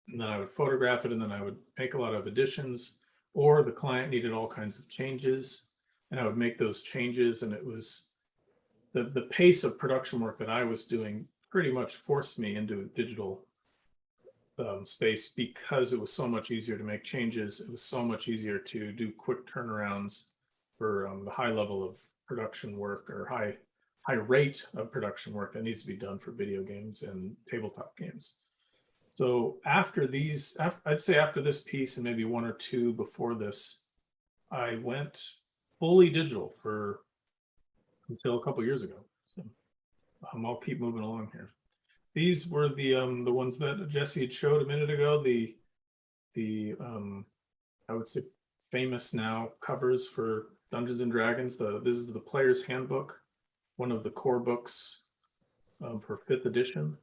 and then I would photograph it, and then I would make a lot of additions, or the client needed all kinds of changes, and I would make those changes. And it was the pace of production work that I was doing pretty much forced me into a digital space, because it was so much easier to make changes. It was so much easier to do quick turnarounds for the high level of production work, or high rate of production work that needs to be done for video games and tabletop games. So after these, I'd say after this piece and maybe one or two before this, I went fully digital until a couple years ago. So, I'll keep moving along here. These were the ones that Jesse had showed a minute ago. The I would say famous now covers for Dungeons and Dragons. This is the Player's Handbook, one of the core books for 5th edition.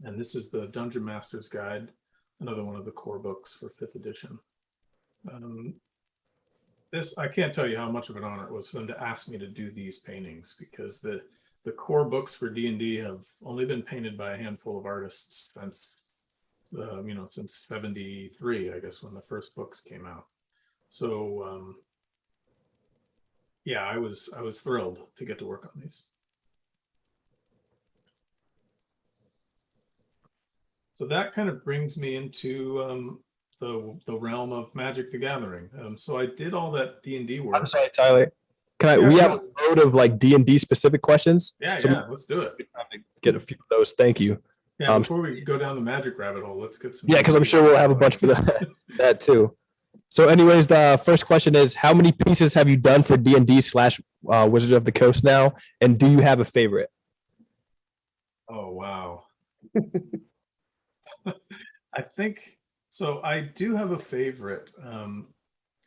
And this is the Dungeon Master's Guide, another one of the core books for 5th edition. I can't tell you how much of an honor it was for them to ask me to do these paintings, because the core books for D&D have only been painted by a handful of artists since since 73, I guess, when the first books came out. So yeah, I was thrilled to get to work on these. So that kind of brings me into the realm of Magic the Gathering. So I did all that D&D work. I'm sorry, Tyler. Yeah, We go have ahead. a load of like D&D specific questions. Yeah, So yeah, let's do it. get a few of those. Thank you. Yeah, before we go down the Magic rabbit hole, let's get some. Yeah, because I'm sure we'll have a bunch for that too. So anyways, the first question is, how many pieces have you done for D&D / Wizards of the Coast now? And do you have a favorite? Oh, wow. I think, so I do have a favorite.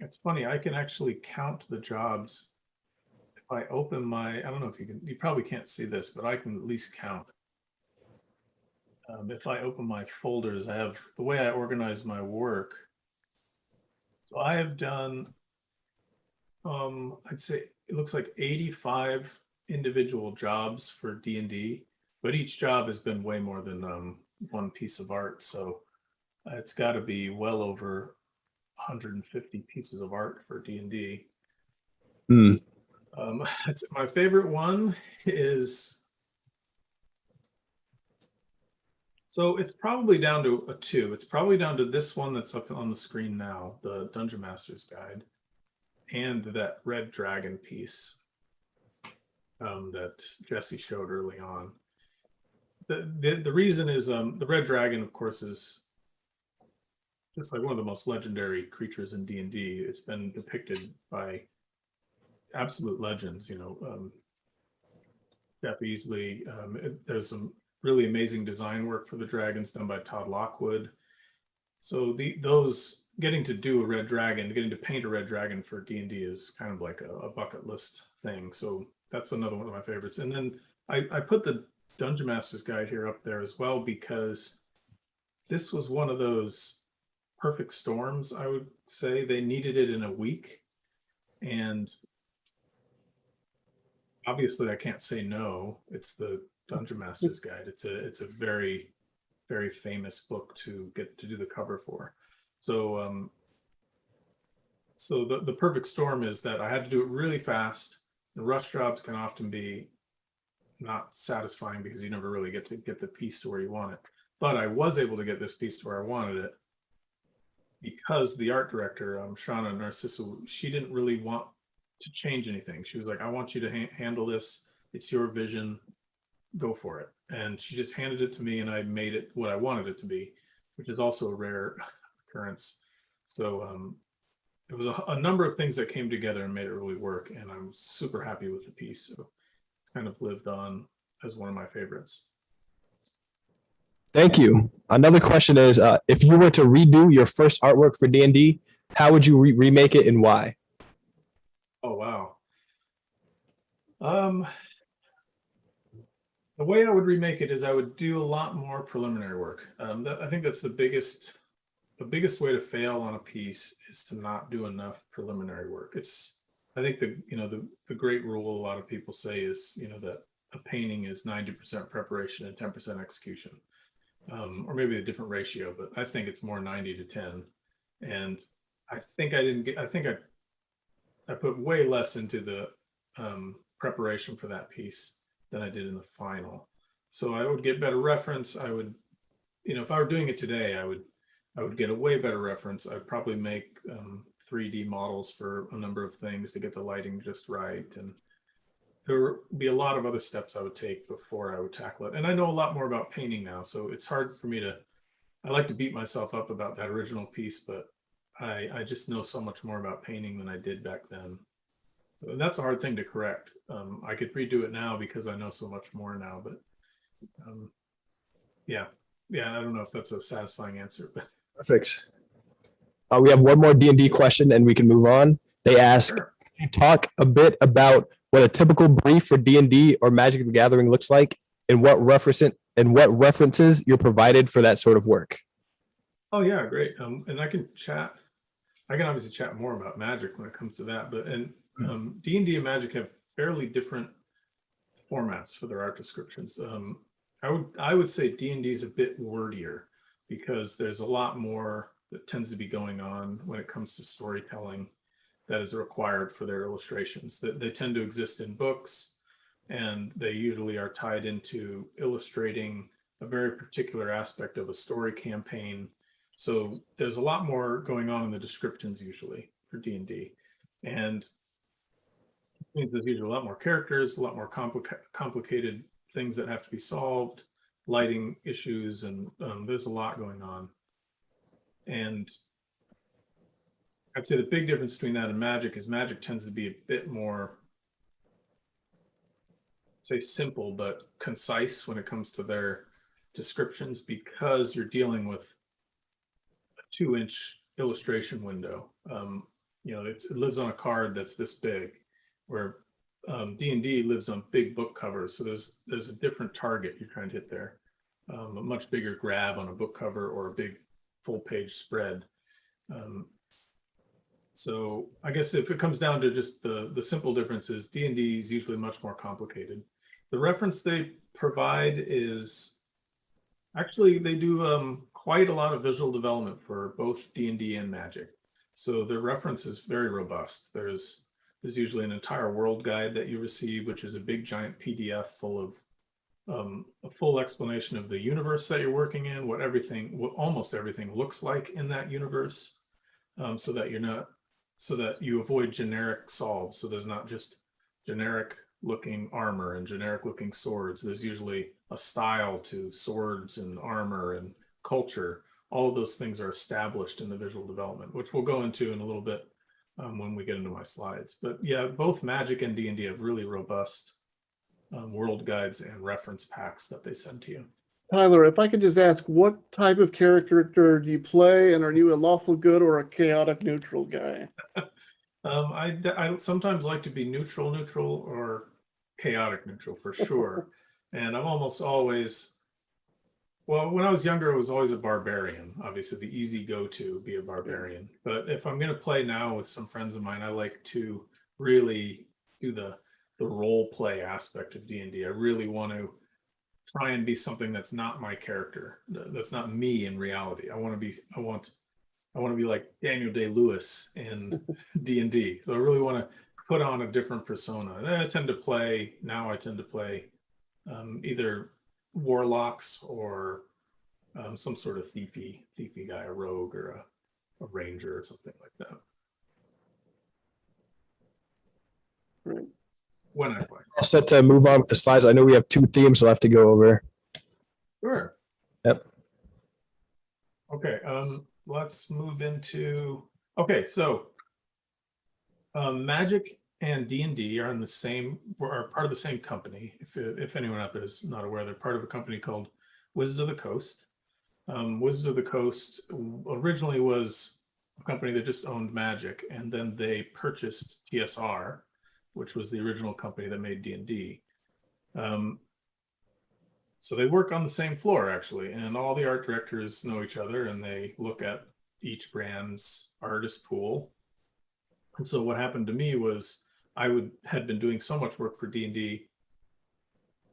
It's funny, I can actually count the jobs. If I open I don't know if you probably can't see this, but I can at least count. If I open my folders, I have the way I organize my work. So I have done, I'd say it looks like 85 individual jobs for D&D, but each job has been way more than one piece of art. So it's got to be well over 150 pieces of art for D&D. Hmm. My favorite one is, so it's probably down to a 2. It's probably down to this one that's up on the screen now, the Dungeon Master's Guide, and that red dragon piece that Jesse showed early on. The reason is the red dragon, of course, is just like one of the most legendary creatures in D&D. It's been depicted by absolute legends, Jeff Easley. There's some really amazing design work for the dragons done by Todd Lockwood. So those getting to do a red dragon, getting to paint a red dragon for D&D is kind of like a bucket list thing. So that's another one of my favorites. And then I put the Dungeon Master's Guide here up there as well, because this was one of those perfect storms, I would say. They needed it in a week. And obviously I can't say no. It's the Dungeon Master's Guide. It's a very, very famous book to get to do the cover for. So so the perfect storm is that I had to do it really fast. The rush jobs can often be not satisfying because you never really get to get the piece to where you want it. But I was able to get this piece to where I wanted it because the art director, Shauna Narciso, she didn't really want to change anything. She was like, I want you to handle this. It's your vision. Go for it. And she just handed it to me and I made it what I wanted it to be, which is also a rare occurrence. So it was a number of things that came together and made it really work. And I'm super happy with the piece. So it's kind of lived on as one of my favorites. Thank you. Another question is, if you were to redo your first artwork for D&D, how would you remake it and why? Oh, wow. The way I would remake it is I would do a lot more preliminary work. I think that's the biggest way to fail on a piece is to not do enough preliminary work. I think the great rule a lot of people say is, that a painting is 90% preparation and 10% execution. Or maybe a different ratio, but I think it's more 90 to 10. And I think I put way less into the preparation for that piece than I did in the final. So I would get better reference. I would, if I were doing it today, I would get a way better reference. I'd probably make 3D models for a number of things to get the lighting just right. And there would be a lot of other steps I would take before I would tackle it. And I know a lot more about painting now, so it's hard for me I like to beat myself up about that original piece, but I just know so much more about painting than I did back then. So that's a hard thing to correct. I could redo it now because I know so much more now, but yeah, I don't know if that's a satisfying answer, but. Perfect. We have one more D&D question and we can move on. They ask, Sure. Can you talk a bit about what a typical brief for D&D or Magic the Gathering looks like and what references you're provided for that sort of work? Oh yeah, great. And I can obviously chat more about Magic when it comes to that, but D&D and Magic have fairly different formats for their art descriptions. I would say D&D is a bit wordier because there's a lot more that tends to be going on when it comes to storytelling that is required for their illustrations. That they tend to exist in books, and they usually are tied into illustrating a very particular aspect of a story campaign. So there's a lot more going on in the descriptions usually for D&D, and it means there's usually a lot more characters, a lot more complicated things that have to be solved, lighting issues, and there's a lot going on. And I'd say the big difference between that and Magic is Magic tends to be a bit more, say, simple but concise when it comes to their descriptions, because you're dealing with a 2-inch illustration window. It lives on a card that's this big, where D&D lives on big book covers. So there's a different target you're trying to hit there. A much bigger grab on a book cover or a big full page spread. So I guess if it comes down to just the simple differences, D&D is usually much more complicated. The reference they provide is actually, they do quite a lot of visual development for both D&D and Magic. So the reference is very robust. There's usually an entire world guide that you receive, which is a big giant PDF full of a full explanation of the universe that you're working in, what almost everything looks like in that universe, so that you avoid generic solves. So there's not just generic looking armor and generic looking swords. There's usually a style to swords and armor and culture. All of those things are established in the visual development, which we'll go into in a little bit when we get into my slides. But yeah, both Magic and D&D have really robust world guides and reference packs that they send to you. Tyler, if I could just ask, what type of character do you play, and are you a lawful good or a chaotic neutral guy? I sometimes like to be neutral or chaotic neutral for sure. And I'm almost always, well, when I was younger, I was always a barbarian. Obviously, the easy go-to, be a barbarian. But if I'm going to play now with some friends of mine, I like to really do the role play aspect of D&D. I really want to try and be something that's not my character, that's not me in reality. I want to be like Daniel Day-Lewis in D&D. So I really want to put on a different persona. And I tend to play either warlocks or some sort of thiefy guy, a rogue or a ranger or something like that. Right. When I play. All set to move on with the slides. I know we have 2 themes left to go over. Sure. Yep. Okay, let's move into, okay, so Magic and D&D are part of the same company. If anyone out there is not aware, they're part of a company called Wizards of the Coast. Wizards of the Coast originally was a company that just owned Magic, and then they purchased TSR, which was the original company that made D&D. So they work on the same floor, actually, and all the art directors know each other, and they look at each brand's artist pool. And so what happened to me was had been doing so much work for D&D,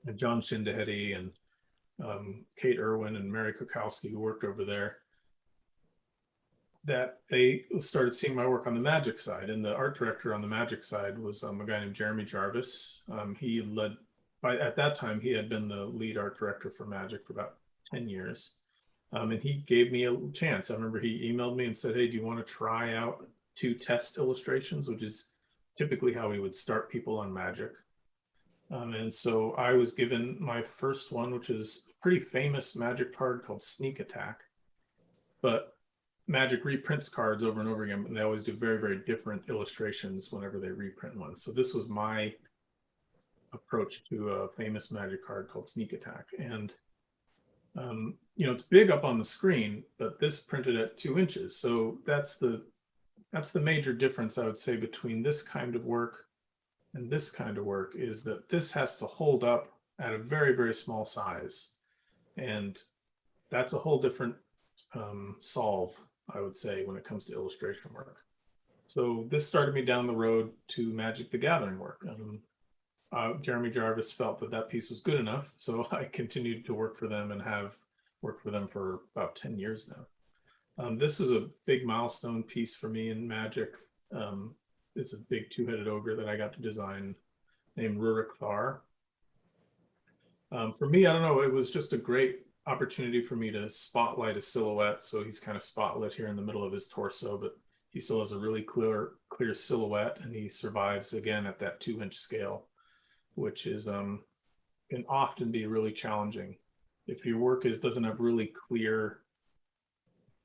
and John Schindehede and Kate Irwin and Mary Kukowski, who worked over there, that they started seeing my work on the Magic side. And the art director on the Magic side was a guy named Jeremy Jarvis. At that time, he had been the lead art director for Magic for about 10 years. And he gave me a chance. I remember he emailed me and said, hey, do you want to try out 2 test illustrations, which is typically how we would start people on Magic. And so I was given my first one, which is a pretty famous Magic card called Sneak Attack. But Magic reprints cards over and over again, and they always do very, very different illustrations whenever they reprint one. So this was my approach to a famous Magic card called Sneak Attack. And it's big up on the screen, but this printed at 2 inches. So that's the major difference, I would say, between this kind of work and this kind of work, is that this has to hold up at a very, very small size. And that's a whole different solve, I would say, when it comes to illustration work. So this started me down the road to Magic the Gathering work. Jeremy Jarvis felt that piece was good enough, so I continued to work for them and have worked for them for about 10 years now. This is a big milestone piece for me in Magic. It's a big 2-headed ogre that I got to design named Rurik Thar. For me, I don't know, it was just a great opportunity for me to spotlight a silhouette. So he's kind of spotlit here in the middle of his torso, but he still has a really clear silhouette, and he survives again at that 2-inch scale, which is can often be really challenging if your work doesn't have really clear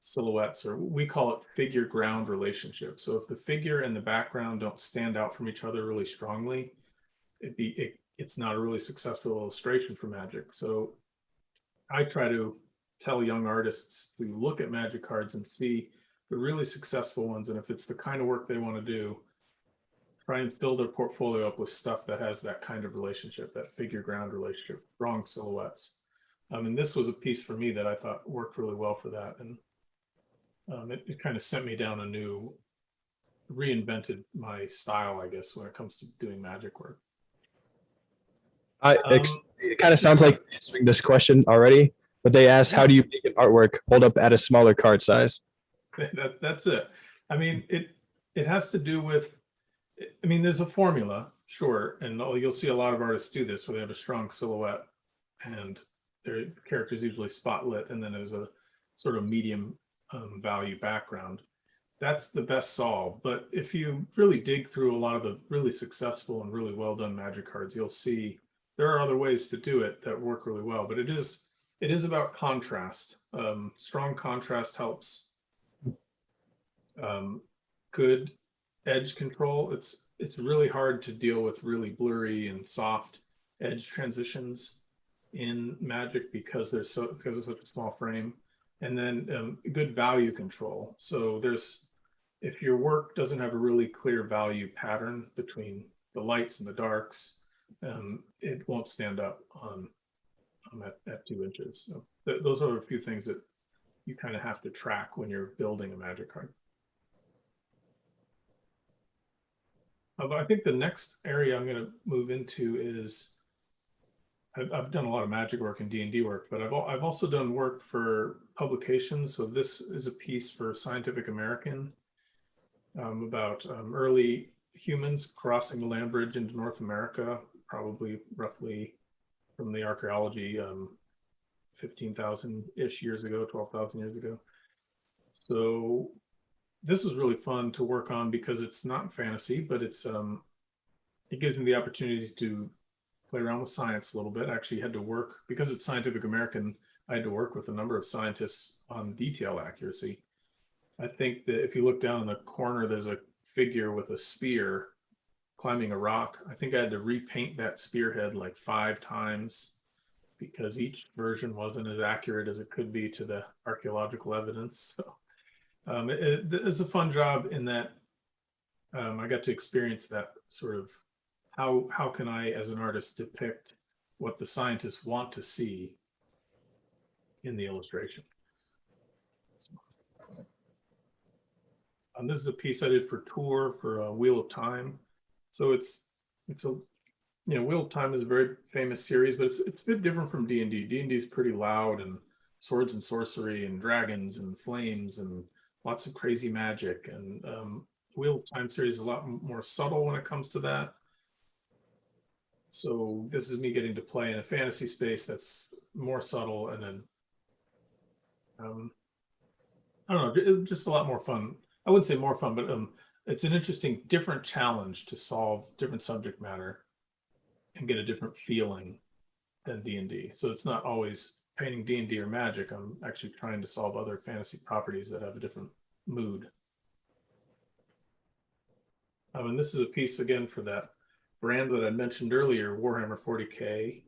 silhouettes, or we call it figure ground relationship. So if the figure and the background don't stand out from each other really strongly, it's not a really successful illustration for Magic. So I try to tell young artists to look at Magic cards and see the really successful ones, and if it's the kind of work they want to do, try and fill their portfolio up with stuff that has that kind of relationship, that figure ground relationship, strong silhouettes. And this was a piece for me that I thought worked really well for that. And it kind of sent me down reinvented my style, I guess, when it comes to doing Magic work. It kind of sounds like answering this question already, but they asked, how do you make an artwork hold up at a smaller card size? That's it. I mean, it has to do with, I mean, there's a formula, sure, and you'll see a lot of artists do this where they have a strong silhouette and their characters usually spotlit, and then there's a sort of medium value background. That's the best solve. But if you really dig through a lot of the really successful and really well done magic cards, you'll see there are other ways to do it that work really well. But it is about contrast. Strong contrast helps. Good edge control. It's really hard to deal with really blurry and soft edge transitions in Magic because it's such a small frame. And then good value control. So if your work doesn't have a really clear value pattern between the lights and the darks, it won't stand up at 2 inches. So those are a few things that you kind of have to track when you're building a Magic card. I think the next area I'm going to move into is, I've done a lot of Magic work and D&D work, but I've also done work for publications. So this is a piece for Scientific American about early humans crossing the land bridge into North America, probably roughly from the archaeology 15,000-ish years ago, 12,000 years ago. So this is really fun to work on because it's not fantasy, but it gives me the opportunity to play around with science a little bit. I actually had to work, because it's Scientific American, I had to work with a number of scientists on detail accuracy. I think that if you look down in the corner, there's a figure with a spear climbing a rock. I think I had to repaint that spearhead like 5 times because each version wasn't as accurate as it could be to the archaeological evidence. So it's a fun job in that I got to experience that sort of how can I, as an artist, depict what the scientists want to see in the illustration. This is a piece I did for Tour for Wheel of Time. So it's a, Wheel of Time is a very famous series, but it's a bit different from D&D. D&D is pretty loud and swords and sorcery and dragons and flames and lots of crazy magic. And Wheel of Time series is a lot more subtle when it comes to that. So this is me getting to play in a fantasy space that's more subtle, and then I don't know, just a lot more fun. I wouldn't say more fun, but it's an interesting, different challenge to solve different subject matter and get a different feeling than D&D. So it's not always painting D&D or Magic. I'm actually trying to solve other fantasy properties that have a different mood. And this is a piece again for that brand that I mentioned earlier, Warhammer 40K.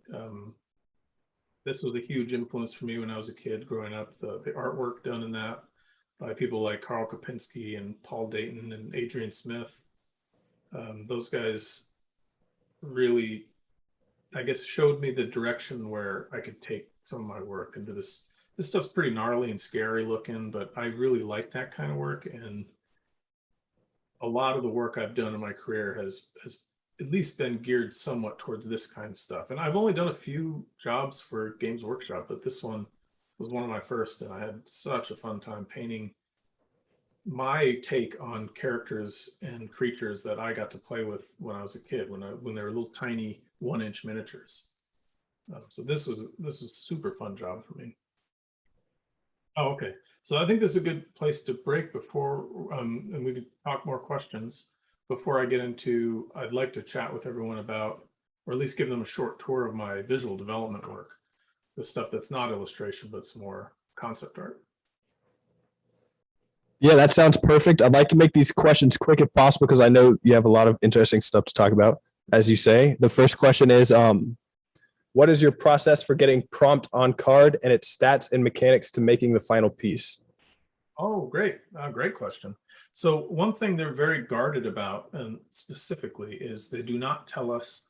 This was a huge influence for me when I was a kid growing up. The artwork done in that by people like Carl Kopinski and Paul Dayton and Adrian Smith. Those guys really, I guess, showed me the direction where I could take some of my work into this. This stuff's pretty gnarly and scary looking, but I really like that kind of work. And a lot of the work I've done in my career has at least been geared somewhat towards this kind of stuff. And I've only done a few jobs for Games Workshop, but this one was one of my first, and I had such a fun time painting my take on characters and creatures that I got to play with when I was a kid, when they were little tiny 1-inch miniatures. So this was a super fun job for me. Oh, okay. So I think this is a good place to break before, and we could talk more questions. Before I get into, I'd like to chat with everyone about, or at least give them a short tour of my visual development work, the stuff that's not illustration, but it's more concept art. Yeah, that sounds perfect. I'd like to make these questions quick if possible, because I know you have a lot of interesting stuff to talk about, as you say. The first question is, what is your process for getting prompt on card and its stats and mechanics to making the final piece? Oh, great. Great question. So one thing they're very guarded about, and specifically, is they do not tell us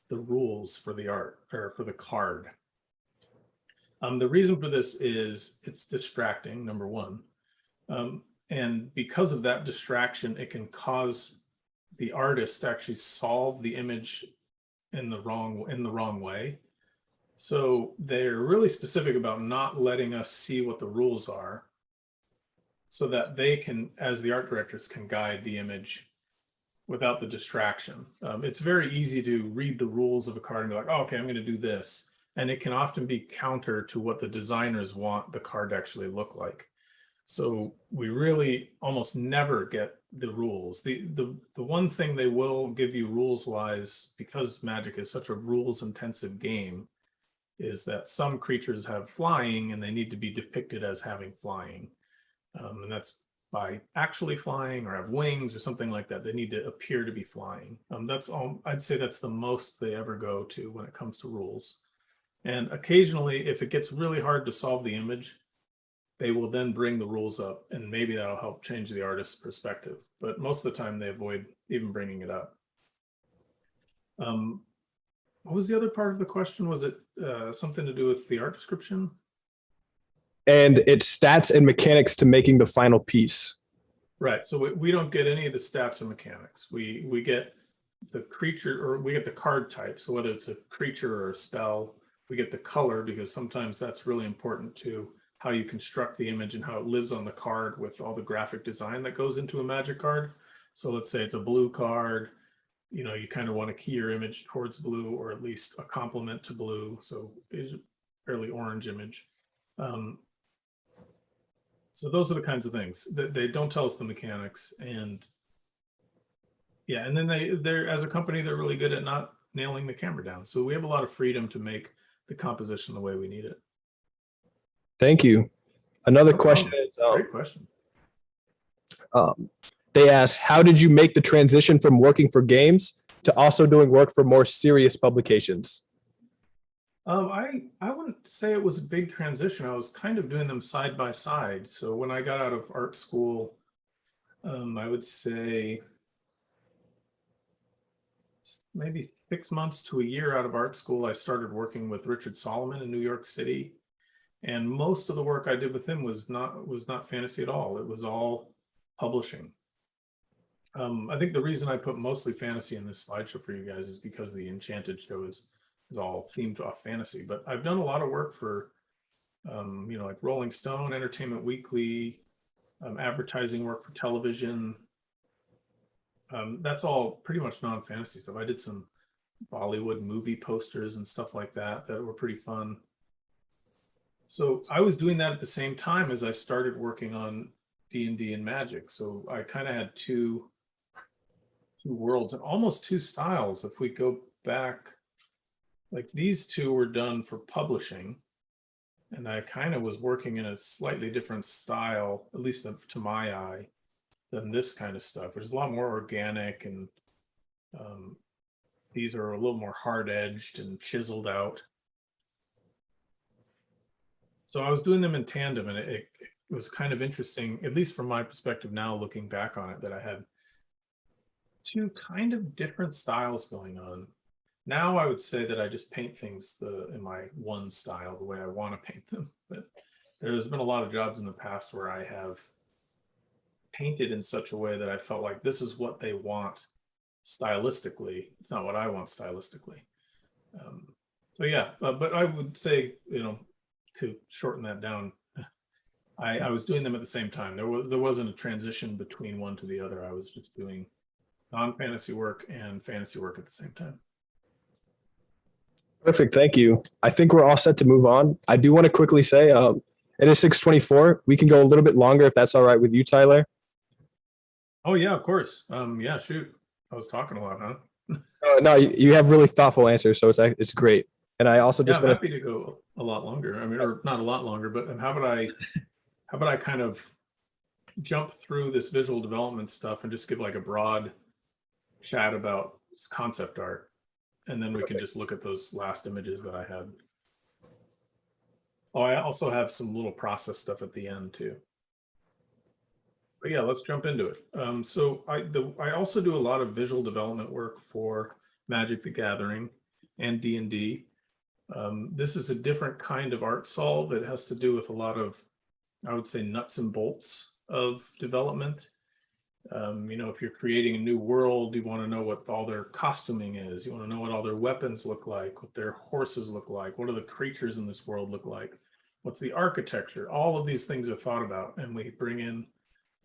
the rules for the art or for the card. The reason for this is it's distracting, number one. And because of that distraction, it can cause the artist to actually solve the image in the wrong way. So they're really specific about not letting us see what the rules are. so that they can, as the art directors, can guide the image without the distraction. It's very easy to read the rules of a card and be like, oh, okay, I'm going to do this. And it can often be counter to what the designers want the card to actually look like. So we really almost never get the rules. The one thing they will give you rules wise, because Magic is such a rules intensive game, is that some creatures have flying and they need to be depicted as having flying. And that's by actually flying or have wings or something like that. They need to appear to be flying. That's all. I'd say that's the most they ever go to when it comes to rules. And occasionally, if it gets really hard to solve the image, they will then bring the rules up, and maybe that'll help change the artist's perspective. But most of the time, they avoid even bringing it up. What was the other part of the question? Was it something to do with the art description? And its stats and mechanics to making the final piece. Right. So we don't get any of the stats or mechanics. We get the creature, or we get the card type. So whether it's a creature or a spell, we get the color, because sometimes that's really important to how you construct the image and how it lives on the card with all the graphic design that goes into a Magic card. So let's say it's a blue card, you know, you kind of want to key your image towards blue, or at least a complement to blue. So it's a fairly orange image. So those are the kinds of things that they don't tell us the mechanics. And yeah, and then they're as a company, they're really good at not nailing the camera down. So we have a lot of freedom to make the composition the way we need it. Thank you. Another question is, Great question. they ask, how did you make the transition from working for games to also doing work for more serious publications? I wouldn't say it was a big transition. I was kind of doing them side by side. So when I got out of art school, I would say maybe 6 months to a year out of art school, I started working with Richard Solomon in New York City. And most of the work I did with him was not fantasy at all. It was all publishing. I think the reason I put mostly fantasy in this slideshow for you guys is because the Enchanted show is all themed off fantasy. But I've done a lot of work for, you know, like Rolling Stone, Entertainment Weekly, advertising work for television. That's all pretty much non-fantasy stuff. I did some Bollywood movie posters and stuff like that were pretty fun. So I was doing that at the same time as I started working on D&D and Magic. So I kind of had two worlds and almost two styles. If we go back, like these two were done for publishing, and I kind of was working in a slightly different style, at least to my eye, than this kind of stuff, which is a lot more organic, and these are a little more hard-edged and chiseled out. So I was doing them in tandem, and it was kind of interesting, at least from my perspective now, looking back on it, that I had two kind of different styles going on. Now I would say that I just paint things in my one style, the way I want to paint them. But there's been a lot of jobs in the past where I have painted in such a way that I felt like this is what they want stylistically. It's not what I want stylistically. So yeah, but I would say, you know, to shorten that down, I was doing them at the same time. There wasn't a transition between one to the other. I was just doing non-fantasy work and fantasy work at the same time. Perfect. Thank you. I think we're all set to move on. I do want to quickly say, it is 6:24. We can go a little bit longer if that's all right with you, Tyler. Oh yeah, of course. Yeah, shoot. I was talking a lot, huh? No, you have really thoughtful answers, so it's great. And I also just I'm want happy to go a lot longer. I mean, or not a lot longer, but how about I kind of jump through this visual development stuff and just give like a broad chat about concept art, and then we can just look at those last images that I had. Oh, I also have some little process stuff at the end too. But yeah, let's jump into it. So I also do a lot of visual development work for Magic the Gathering and D&D. This is a different kind of art solve. It has to do with a lot of, I would say, nuts and bolts of development. You know, if you're creating a new world, you want to know what all their costuming is. You want to know what all their weapons look like, what their horses look like, what do the creatures in this world look like, what's the architecture. All of these things are thought about, and we bring in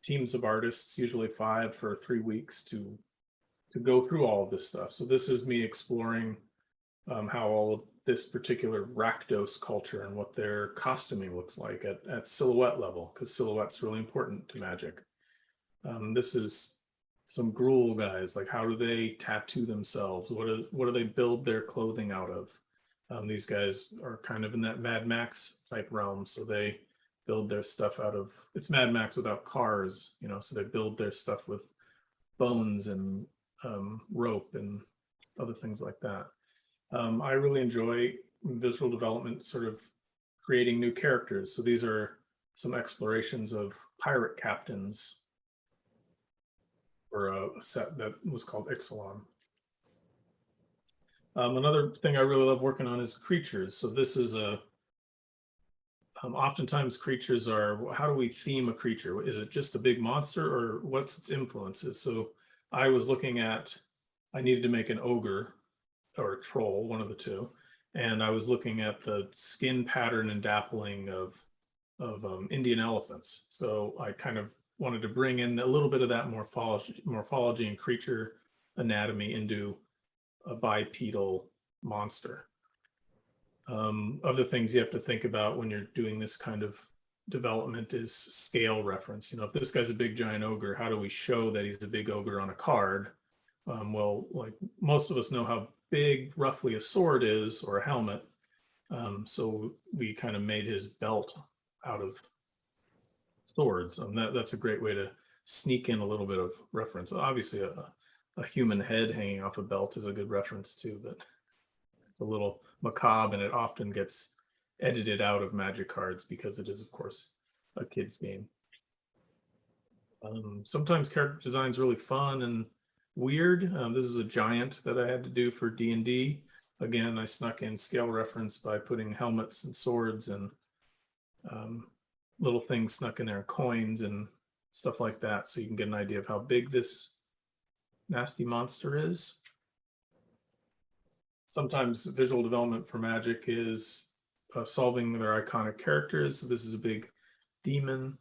teams of artists, usually 5 for 3 weeks to go through all of this stuff. So this is me exploring how all of this particular Rakdos culture and what their costuming looks like at silhouette level, because silhouette's really important to Magic. This is some Gruul guys, like how do they tattoo themselves? What do they build their clothing out of? These guys are kind of in that Mad Max type realm, so they build their stuff out of, it's Mad Max without cars, you know, so they build their stuff with bones and rope and other things like that. I really enjoy visual development, sort of creating new characters. So these are some explorations of pirate captains for a set that was called Ixalan. Another thing I really love working on is creatures. So this is oftentimes creatures are, how do we theme a creature? Is it just a big monster or what's its influences? So I was looking at, I needed to make an ogre or a troll, one of the two. And I was looking at the skin pattern and dappling of Indian elephants. So I kind of wanted to bring in a little bit of that morphology and creature anatomy into a bipedal monster. Other things you have to think about when you're doing this kind of development is scale reference. You know, if this guy's a big giant ogre, how do we show that he's a big ogre on a card? Well, like most of us know how big roughly a sword is or a helmet. So we kind of made his belt out of swords. That's a great way to sneak in a little bit of reference. Obviously, a human head hanging off a belt is a good reference too, but it's a little macabre and it often gets edited out of Magic cards because it is, of course, a kid's game. Sometimes character design is really fun and weird. This is a giant that I had to do for D&D. Again, I snuck in scale reference by putting helmets and swords and little things snuck in there, coins and stuff like that, so you can get an idea of how big this nasty monster is. Sometimes visual development for Magic is solving their iconic characters. So this is a big demon.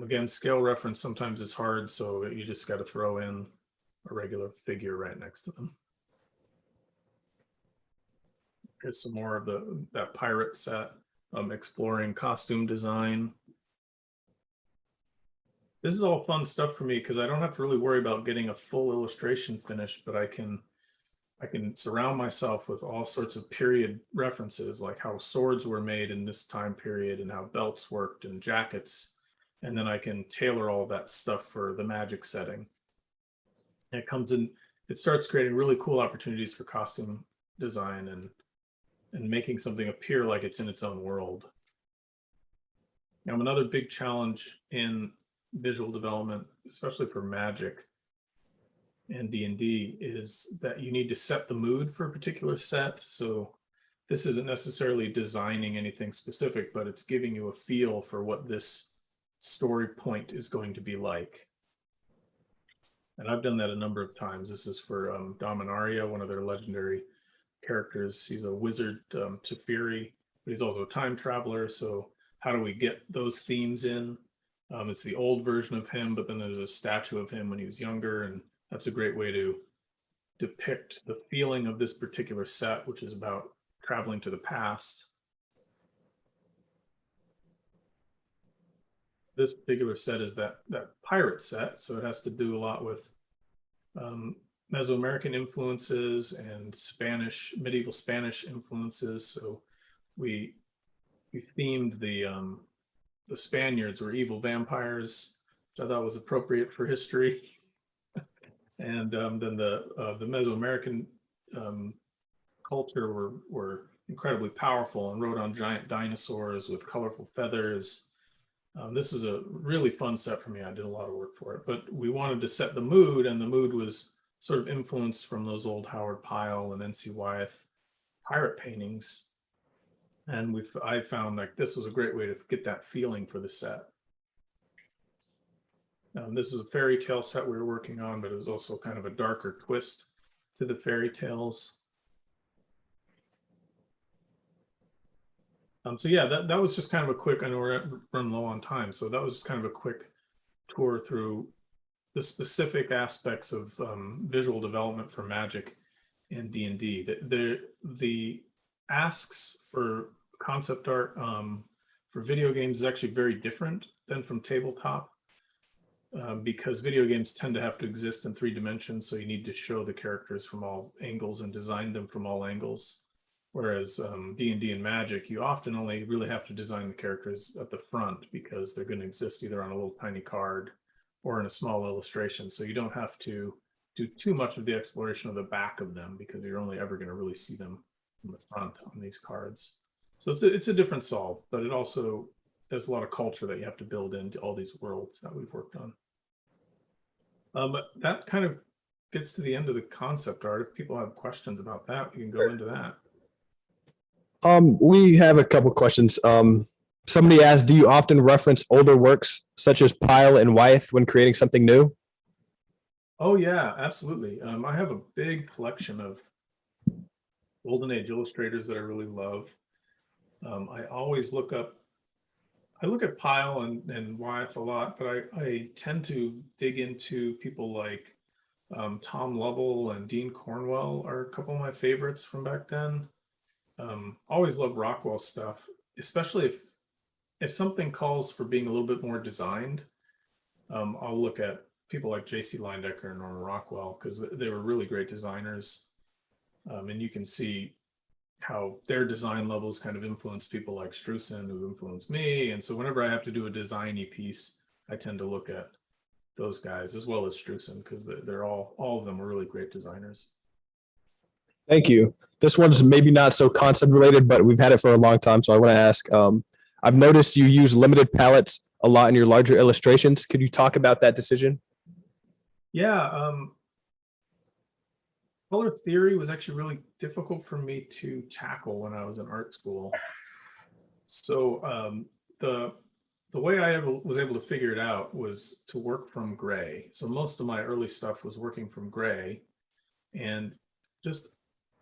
Again, scale reference sometimes is hard, so you just got to throw in a regular figure right next to them. Here's some more of that pirate set, exploring costume design. This is all fun stuff for me because I don't have to really worry about getting a full illustration finished, but I can surround myself with all sorts of period references, like how swords were made in this time period and how belts worked and jackets. And then I can tailor all that stuff for the Magic setting. And it comes in, it starts creating really cool opportunities for costume design and making something appear like it's in its own world. Now, another big challenge in visual development, especially for Magic and D&D, is that you need to set the mood for a particular set. So this isn't necessarily designing anything specific, but it's giving you a feel for what this story point is going to be like. And I've done that a number of times. This is for Dominaria, one of their legendary characters. He's a wizard Teferi, but he's also a time traveler. So how do we get those themes in? It's the old version of him, but then there's a statue of him when he was younger. And that's a great way to depict the feeling of this particular set, which is about traveling to the past. This particular set is that pirate set, so it has to do a lot with Mesoamerican influences and medieval Spanish influences. So we themed the Spaniards were evil vampires, which I thought was appropriate for history. And then the Mesoamerican culture were incredibly powerful and rode on giant dinosaurs with colorful feathers. This is a really fun set for me. I did a lot of work for it, but we wanted to set the mood, and the mood was sort of influenced from those old Howard Pyle and N.C. Wyeth pirate paintings. And I found like this was a great way to get that feeling for the set. This is a fairy tale set we were working on, but it was also kind of a darker twist to the fairy tales. So yeah, that was just kind of a quick, I know we're running low on time, so that was just kind of a quick tour through the specific aspects of visual development for Magic and D&D. The asks for concept art for video games is actually very different than from tabletop, because video games tend to have to exist in 3 dimensions, so you need to show the characters from all angles and design them from all angles. Whereas D&D and Magic, you often only really have to design the characters at the front because they're going to exist either on a little tiny card or in a small illustration. So you don't have to do too much of the exploration of the back of them because you're only ever going to really see them in the front on these cards. So it's a different solve, but it also there's a lot of culture that you have to build into all these worlds that we've worked on. But that kind of gets to the end of the concept art. If people have questions about that, we can go into that. We have a couple questions. Somebody asked, do you often reference older works such as Pyle and Wyeth when creating something new? Oh yeah, absolutely. I have a big collection of Golden Age illustrators that I really love. I always look at Pyle and Wyeth a lot, but I tend to dig into people like Tom Lovell and Dean Cornwell are a couple of my favorites from back then. Always love Rockwell stuff, especially if something calls for being a little bit more designed. I'll look at people like J.C. Leindecker and Norman Rockwell because they were really great designers. And you can see how their design levels kind of influence people like Strewson, who influenced me. And so whenever I have to do a designy piece, I tend to look at those guys as well as Strewson because they're all of them are really great designers. Thank you. This one's maybe not so concept related, but we've had it for a long time. So I want to ask, I've noticed you use limited palettes a lot in your larger illustrations. Could you talk about that decision? Yeah. Color theory was actually really difficult for me to tackle when I was in art school. So the way I was able to figure it out was to work from gray. So most of my early stuff was working from gray, and just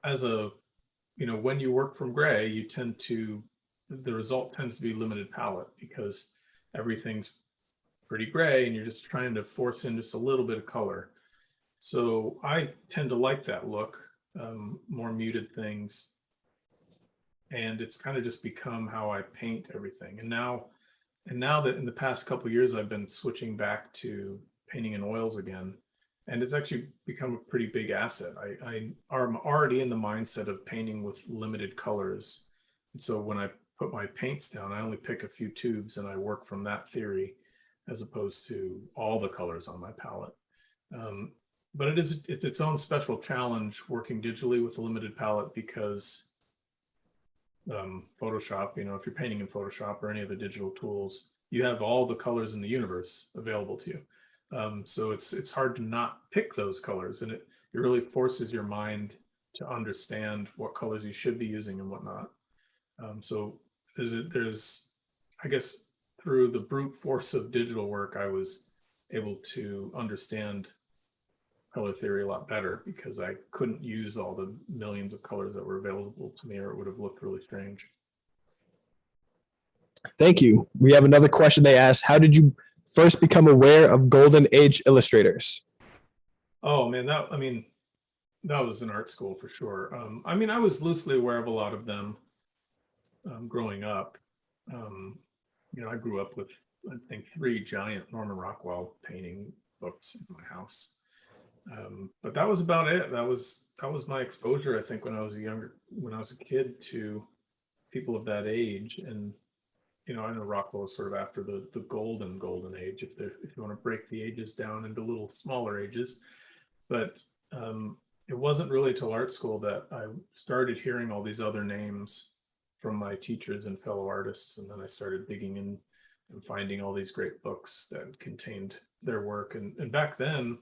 as when you work from gray, the result tends to be limited palette because everything's pretty gray and you're just trying to force in just a little bit of color. So I tend to like that look, more muted things. And it's kind of just become how I paint everything. And now that in the past couple of years, I've been switching back to painting in oils again. And it's actually become a pretty big asset. I'm already in the mindset of painting with limited colors. And so when I put my paints down, I only pick a few tubes and I work from that theory as opposed to all the colors on my palette. But it's its own special challenge working digitally with a limited palette because Photoshop, if you're painting in Photoshop or any of the digital tools, you have all the colors in the universe available to you. So it's hard to not pick those colors, and it really forces your mind to understand what colors you should be using and whatnot. So there's, I guess, through the brute force of digital work, I was able to understand color theory a lot better because I couldn't use all the millions of colors that were available to me, or it would have looked really strange. Thank you. We have another question they asked. How did you first become aware of Golden Age illustrators? Oh man, that was in art school for sure. I was loosely aware of a lot of them growing up. I grew up with, I think, 3 giant Norman Rockwell painting books in my house. But that was about it. That was my exposure, I think, when I was a kid to people of that age. And I know Rockwell is sort of after the golden age, if you want to break the ages down into little smaller ages. But it wasn't really till art school that I started hearing all these other names from my teachers and fellow artists, and then I started digging in and finding all these great books that contained their work. And back then,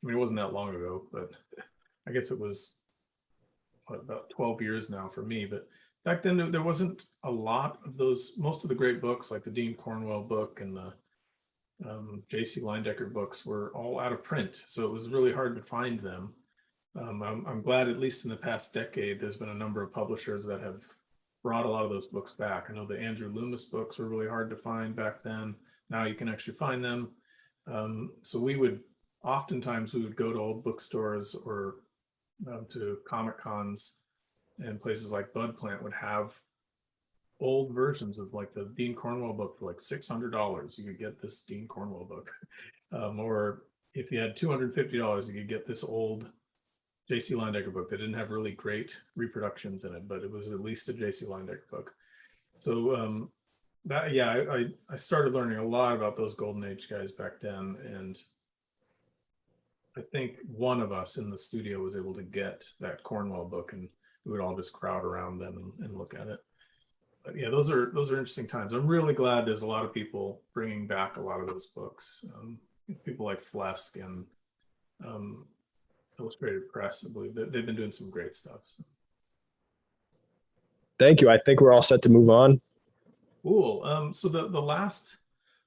it wasn't that long ago, but I guess it was about 12 years now for me. But back then, there wasn't a lot of those. Most of the great books, like the Dean Cornwell book and the J.C. Leindecker books, were all out of print. So it was really hard to find them. I'm glad, at least in the past decade, there's been a number of publishers that have brought a lot of those books back. I know the Andrew Loomis books were really hard to find back then. Now you can actually find them. So oftentimes we would go to old bookstores or to Comic Cons, and places like Bud Plant would have old versions of like the Dean Cornwell book for like $600. You could get this Dean Cornwell book. Or if you had $250, you could get this old J.C. Leyendecker book that didn't have really great reproductions in it, but it was at least a J.C. Leyendecker book. So I started learning a lot about those Golden Age guys back then, and I think one of us in the studio was able to get that Cornwell book, and we would all just crowd around them and look at it. But yeah, those are interesting times. I'm really glad there's a lot of people bringing back a lot of those books. People like Flesk and Illustrated Press, I believe they've been doing some great stuff. So. Thank you. I think we're all set to move on. Cool. So the last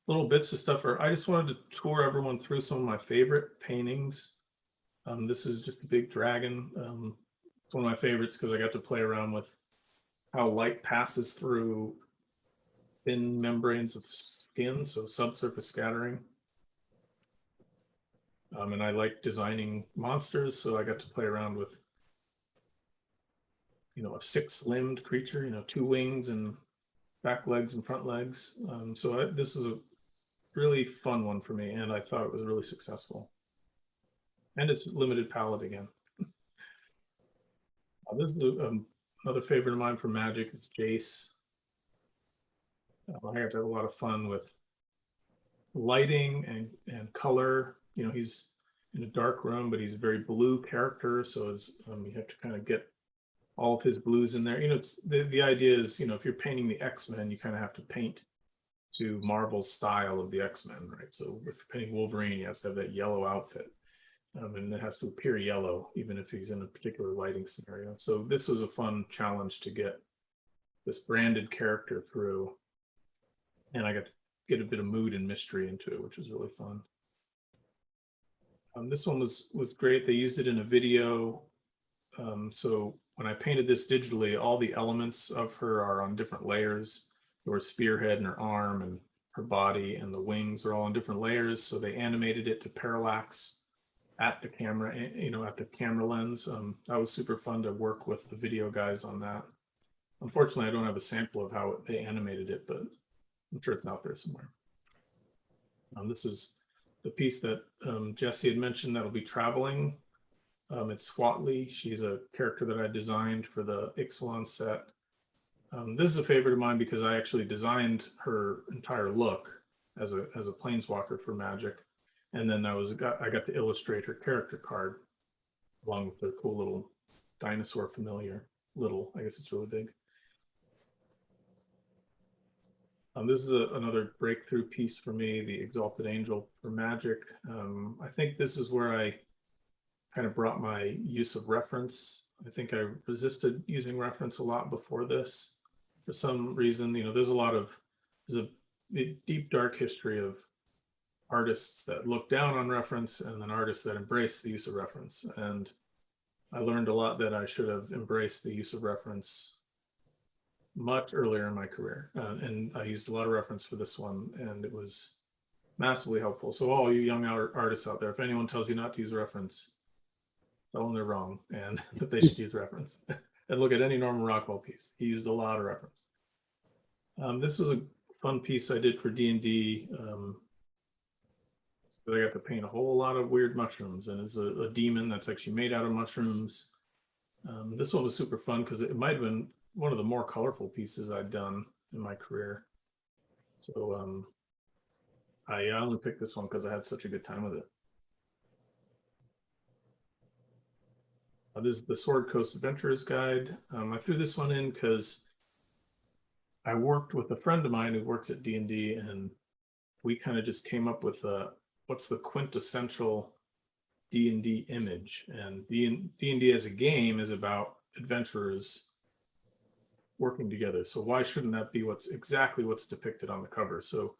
little bits of stuff I just wanted to tour everyone through some of my favorite paintings. This is just a big dragon. It's one of my favorites because I got to play around with how light passes through thin membranes of skin, so subsurface scattering. And I like designing monsters, so I got to play around with, a 6-limbed creature, 2 wings and back legs and front legs. This is a really fun one for me, and I thought it was really successful. And it's limited palette again. This is another favorite of mine for Magic. It's Jace. I have to have a lot of fun with lighting and color. He's in a dark room, but he's a very blue character, so it's you have to kind of get all of his blues in there. It's the idea is, if you're painting the X-Men, you kind of have to paint to Marvel's style of the X-Men, right? So if you're painting Wolverine, he has to have that yellow outfit. And it has to appear yellow, even if he's in a particular lighting scenario. So this was a fun challenge to get this branded character through. And I got to get a bit of mood and mystery into it, which was really fun. This one was great. They used it in a video. So when I painted this digitally, all the elements of her are on different layers. Her spearhead and her arm and her body and the wings are all on different layers. So they animated it to parallax at the camera, at the camera lens. That was super fun to work with the video guys on that. Unfortunately, I don't have a sample of how they animated it, but I'm sure it's out there somewhere. This is the piece that Jesse had mentioned that'll be traveling. It's Squatley. She's a character that I designed for the Ixalan set. This is a favorite of mine because I actually designed her entire look as a planeswalker for Magic. And then I got to illustrate her character card along with the cool little dinosaur familiar. I guess it's really big. This is another breakthrough piece for me, the Exalted Angel for Magic. I think this is where I kind of brought my use of reference. I think I resisted using reference a lot before this. For some reason, there's a deep, dark history of artists that look down on reference and then artists that embrace the use of reference. And I learned a lot that I should have embraced the use of reference much earlier in my career. And I used a lot of reference for this one, and it was massively helpful. So all you young artists out there, if anyone tells you not to use reference, tell them they're wrong and that they should use reference. And look at any Norman Rockwell piece. He used a lot of reference. This was a fun piece I did for D&D. So I got to paint a whole lot of weird mushrooms, and it's a demon that's actually made out of mushrooms. This one was super fun because it might have been one of the more colorful pieces I'd done in my career. So I only picked this one because I had such a good time with it. This is the Sword Coast Adventurers Guide. I threw this one in because I worked with a friend of mine who works at D&D, and we kind of just came up with what's the quintessential D&D image. And D&D as a game is about adventurers working together. So why shouldn't that be exactly what's depicted on the cover? So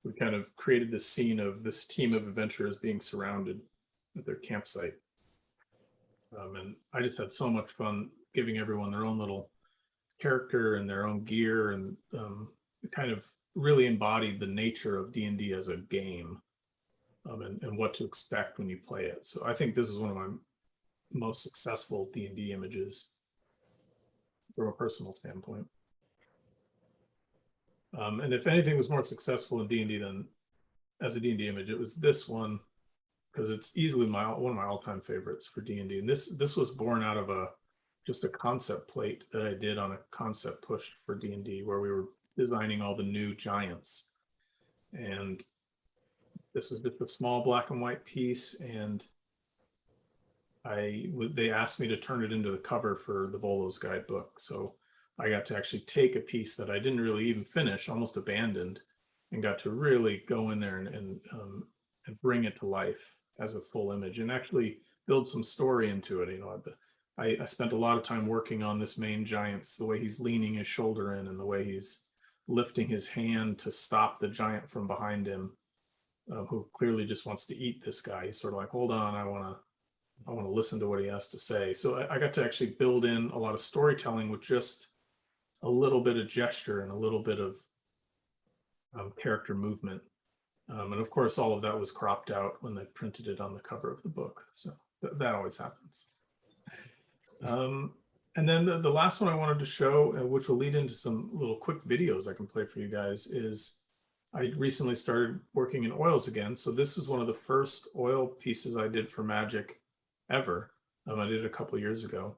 we kind of created this scene of this team of adventurers being surrounded at their campsite. And I just had so much fun giving everyone their own little character and their own gear, and it kind of really embodied the nature of D&D as a game. and what to expect when you play it. So I think this is one of my most successful D&D images from a personal standpoint. And if anything was more successful in D&D than as a D&D image, it was this one, because it's easily one of my all-time favorites for D&D. And this was born out of just a concept plate that I did on a concept push for D&D, where we were designing all the new giants. And this is just a small black and white piece, and they asked me to turn it into the cover for the Volo's guidebook. So I got to actually take a piece that I didn't really even finish, almost abandoned, and got to really go in there and bring it to life as a full image and actually build some story into it. You know, I spent a lot of time working on this main giant's, the way he's leaning his shoulder in and the way he's lifting his hand to stop the giant from behind him, who clearly just wants to eat this guy. He's sort of like, hold on, I want to listen to what he has to say. So I got to actually build in a lot of storytelling with just a little bit of gesture and a little bit of character movement. And of course, all of that was cropped out when they printed it on the cover of the book. So that always happens. And then the last one I wanted to show, which will lead into some little quick videos I can play for you guys, is I recently started working in oils again. So this is one of the first oil pieces I did for Magic ever. I did it a couple of years ago.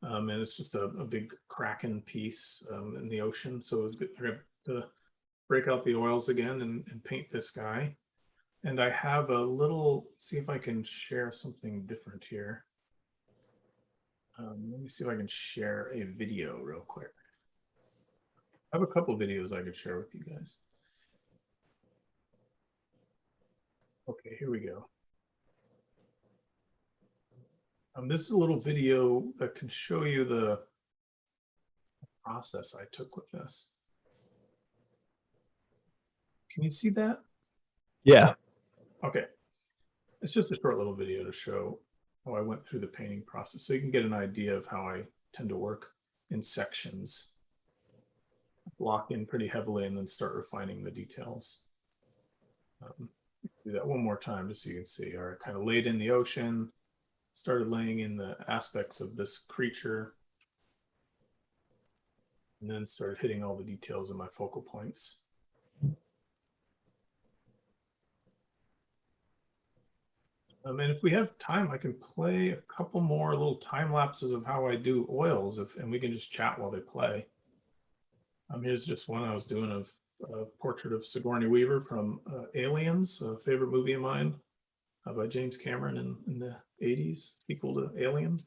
And it's just a big Kraken piece in the ocean. So it's good. I got to break out the oils again and paint this guy. And I have a little, see if I can share something different here. Let me see if I can share a video real quick. I have a couple of videos I could share with you guys. Okay, here we go. This is a little video that can show you the process I took with this. Can you see that? Yeah. Okay. It's just a short little video to show how I went through the painting process, so you can get an idea of how I tend to work in sections. Block in pretty heavily and then start refining the details. Do that one more time just so you can see. All right, kind of laid in the ocean, started laying in the aspects of this creature, and then started hitting all the details in my focal points. And if we have time, I can play a couple more little time lapses of how I do oils, and we can just chat while they play. Here's just one I was doing of a portrait of Sigourney Weaver from Aliens, a favorite movie of mine, by James Cameron in the 80s, sequel to Alien.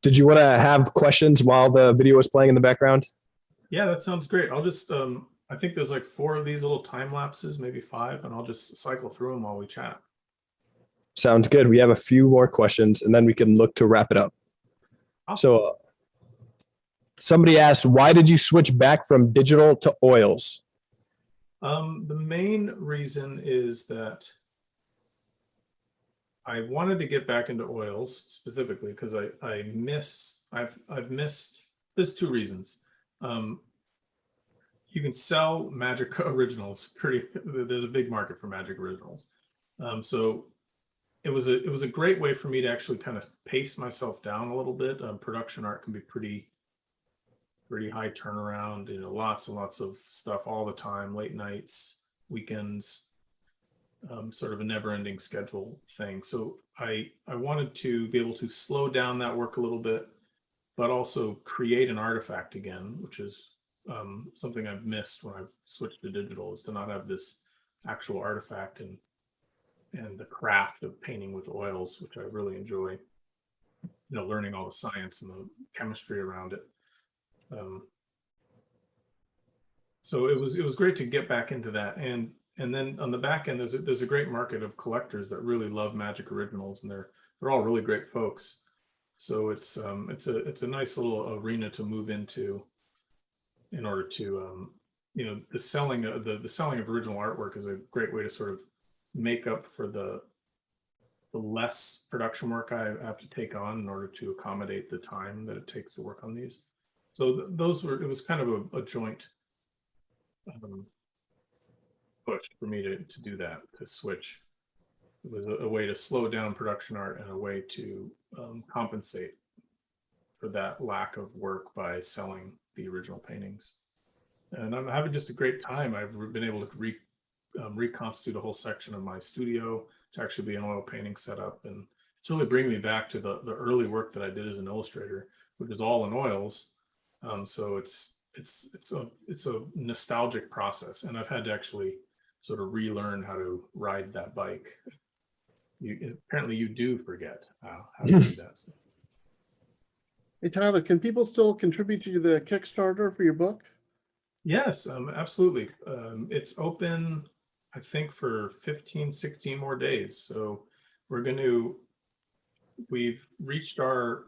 Did you want to have questions while the video was playing in the background? Yeah, that sounds great. I'll just, I think there's like 4 of these little time lapses, maybe 5, and I'll just cycle through them while we chat. Sounds good. We have a few more questions and then we can look to wrap it up. Awesome. So somebody asked, why did you switch back from digital to oils? The main reason is that I wanted to get back into oils specifically because I've missed, there's 2 reasons. You can sell Magic originals there's a big market for Magic originals. So it was a great way for me to actually kind of pace myself down a little bit. Production art can be pretty high turnaround, you know, lots and lots of stuff all the time, late nights, weekends, sort of a never-ending schedule thing. So I wanted to be able to slow down that work a little bit, but also create an artifact again, which is something I've missed when I've switched to digital, is to not have this actual artifact and the craft of painting with oils, which I really enjoy, you know, learning all the science and the chemistry around it. So it was great to get back into that, and then on the back end there's a great market of collectors that really love Magic originals, and they're all really great folks. So it's a nice little arena to move into in order to you know, the selling of original artwork is a great way to sort of make up for the less production work I have to take on in order to accommodate the time that it takes to work on these. So it was kind of a joint push for me to do that, to switch. It was a way to slow down production art and a way to compensate for that lack of work by selling the original paintings. And I'm having just a great time. I've been able to reconstitute a whole section of my studio to actually be an oil painting setup, and it's really bringing me back to the early work that I did as an illustrator, which is all in oils. So it's a nostalgic process, and I've had to actually sort of relearn how to ride that bike. Apparently you do forget how to do that stuff. Hey, Tyler, can people still contribute to the Kickstarter for your book? Yes, absolutely. It's open, I think, for 15, 16 more days. So we've reached our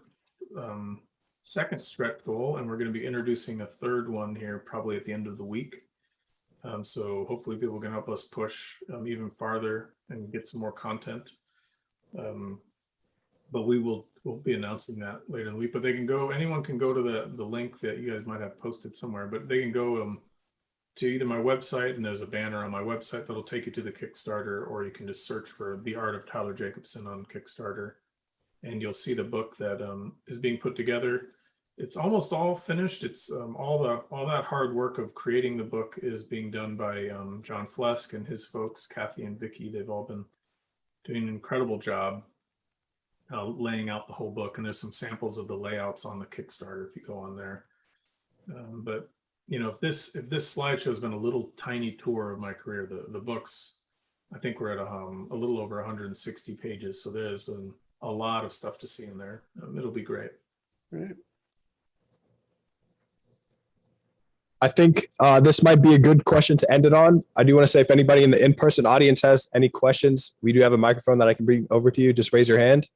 second stretch goal, and we're going to be introducing a third one here probably at the end of the week. So hopefully people can help us push even farther and get some more content. But we'll be announcing that later in the week. But anyone can go to the link that you guys might have posted somewhere, but they can go to either my website, and there's a banner on my website that'll take you to the Kickstarter, or you can just search for The Art of Tyler Jacobson on Kickstarter, and you'll see the book that is being put together. It's almost all finished. It's all that hard work of creating the book is being done by John Flesk and his folks, Kathy and Vicky. They've all been doing an incredible job laying out the whole book, and there's some samples of the layouts on the Kickstarter if you go on there. But you know, if this slideshow has been a little tiny tour of my career, the books, I think we're at a little over 160 pages, so there's a lot of stuff to see in there. It'll be great. Right. I think this might be a good question to end it on. I do want to say, if anybody in the in-person audience has any questions, we do have a microphone that I can bring over to you. Just raise your hand.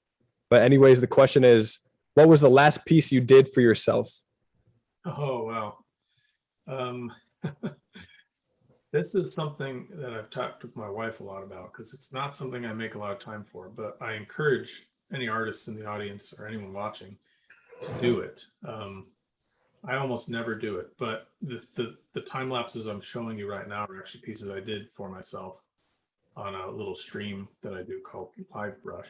But anyways, the question is, what was the last piece you did for yourself? Oh, wow. This is something that I've talked with my wife a lot about, because it's not something I make a lot of time for, but I encourage any artists in the audience or anyone watching to do it. I almost never do it, but the time lapses I'm showing you right now are actually pieces I did for myself on a little stream that I do called Live Brush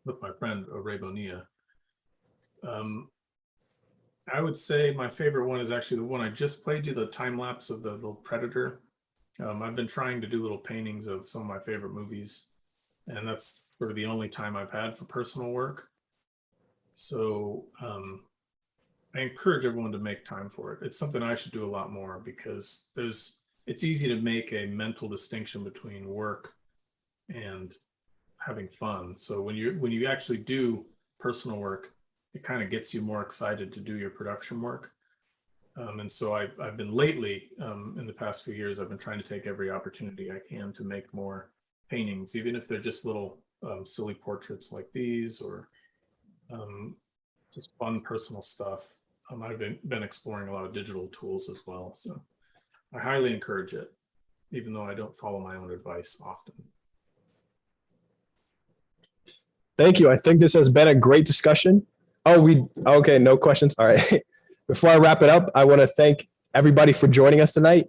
with my friend Ray Bonilla. I would say my favorite one is actually the one I just played you, the time lapse of the little predator. I've been trying to do little paintings of some of my favorite movies, and that's sort of the only time I've had for personal work. So I encourage everyone to make time for it. It's something I should do a lot more, because it's easy to make a mental distinction between work and having fun. So when you actually do personal work, it kind of gets you more excited to do your production work. And so I've been lately, in the past few years, I've been trying to take every opportunity I can to make more paintings, even if they're just little silly portraits like these, or just fun personal stuff. I've been exploring a lot of digital tools as well. So I highly encourage it, even though I don't follow my own advice often. Thank you. I think this has been a great discussion. Okay, no questions. All right. Before I wrap it up, I want to thank everybody for joining us tonight.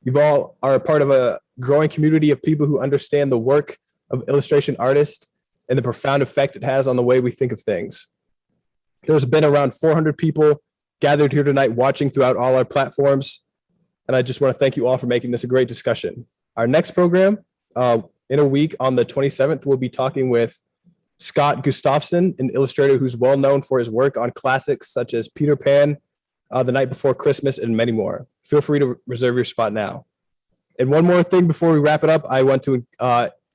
You all are a part of a growing community of people who understand the work of illustration artists and the profound effect it has on the way we think of things. There's been around 400 people gathered here tonight watching throughout all our platforms. And I just want to thank you all for making this a great discussion. Our next program in a week on the 27th, we'll be talking with Scott Gustafson, an illustrator who's well known for his work on classics such as Peter Pan, The Night Before Christmas, and many more. Feel free to reserve your spot now. And one more thing before we wrap it up, I want to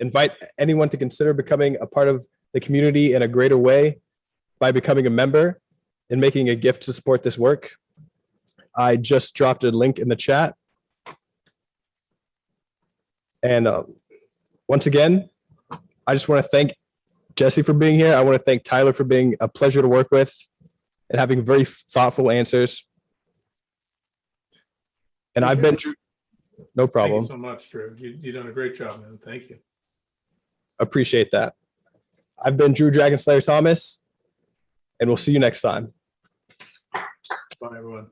invite anyone to consider becoming a part of the community in a greater way by becoming a member and making a gift to support this work. I just dropped a link in the chat. And once again, I just want to thank Jesse for being here. I want to thank Tyler for being a pleasure to work with and having very thoughtful answers. And I've been Drew. No problem. Thank you so much, Drew. You've done a great job, man. Thank you. Appreciate that. I've been Drew Dragonslayer Thomas, and we'll see you next time. Bye, everyone.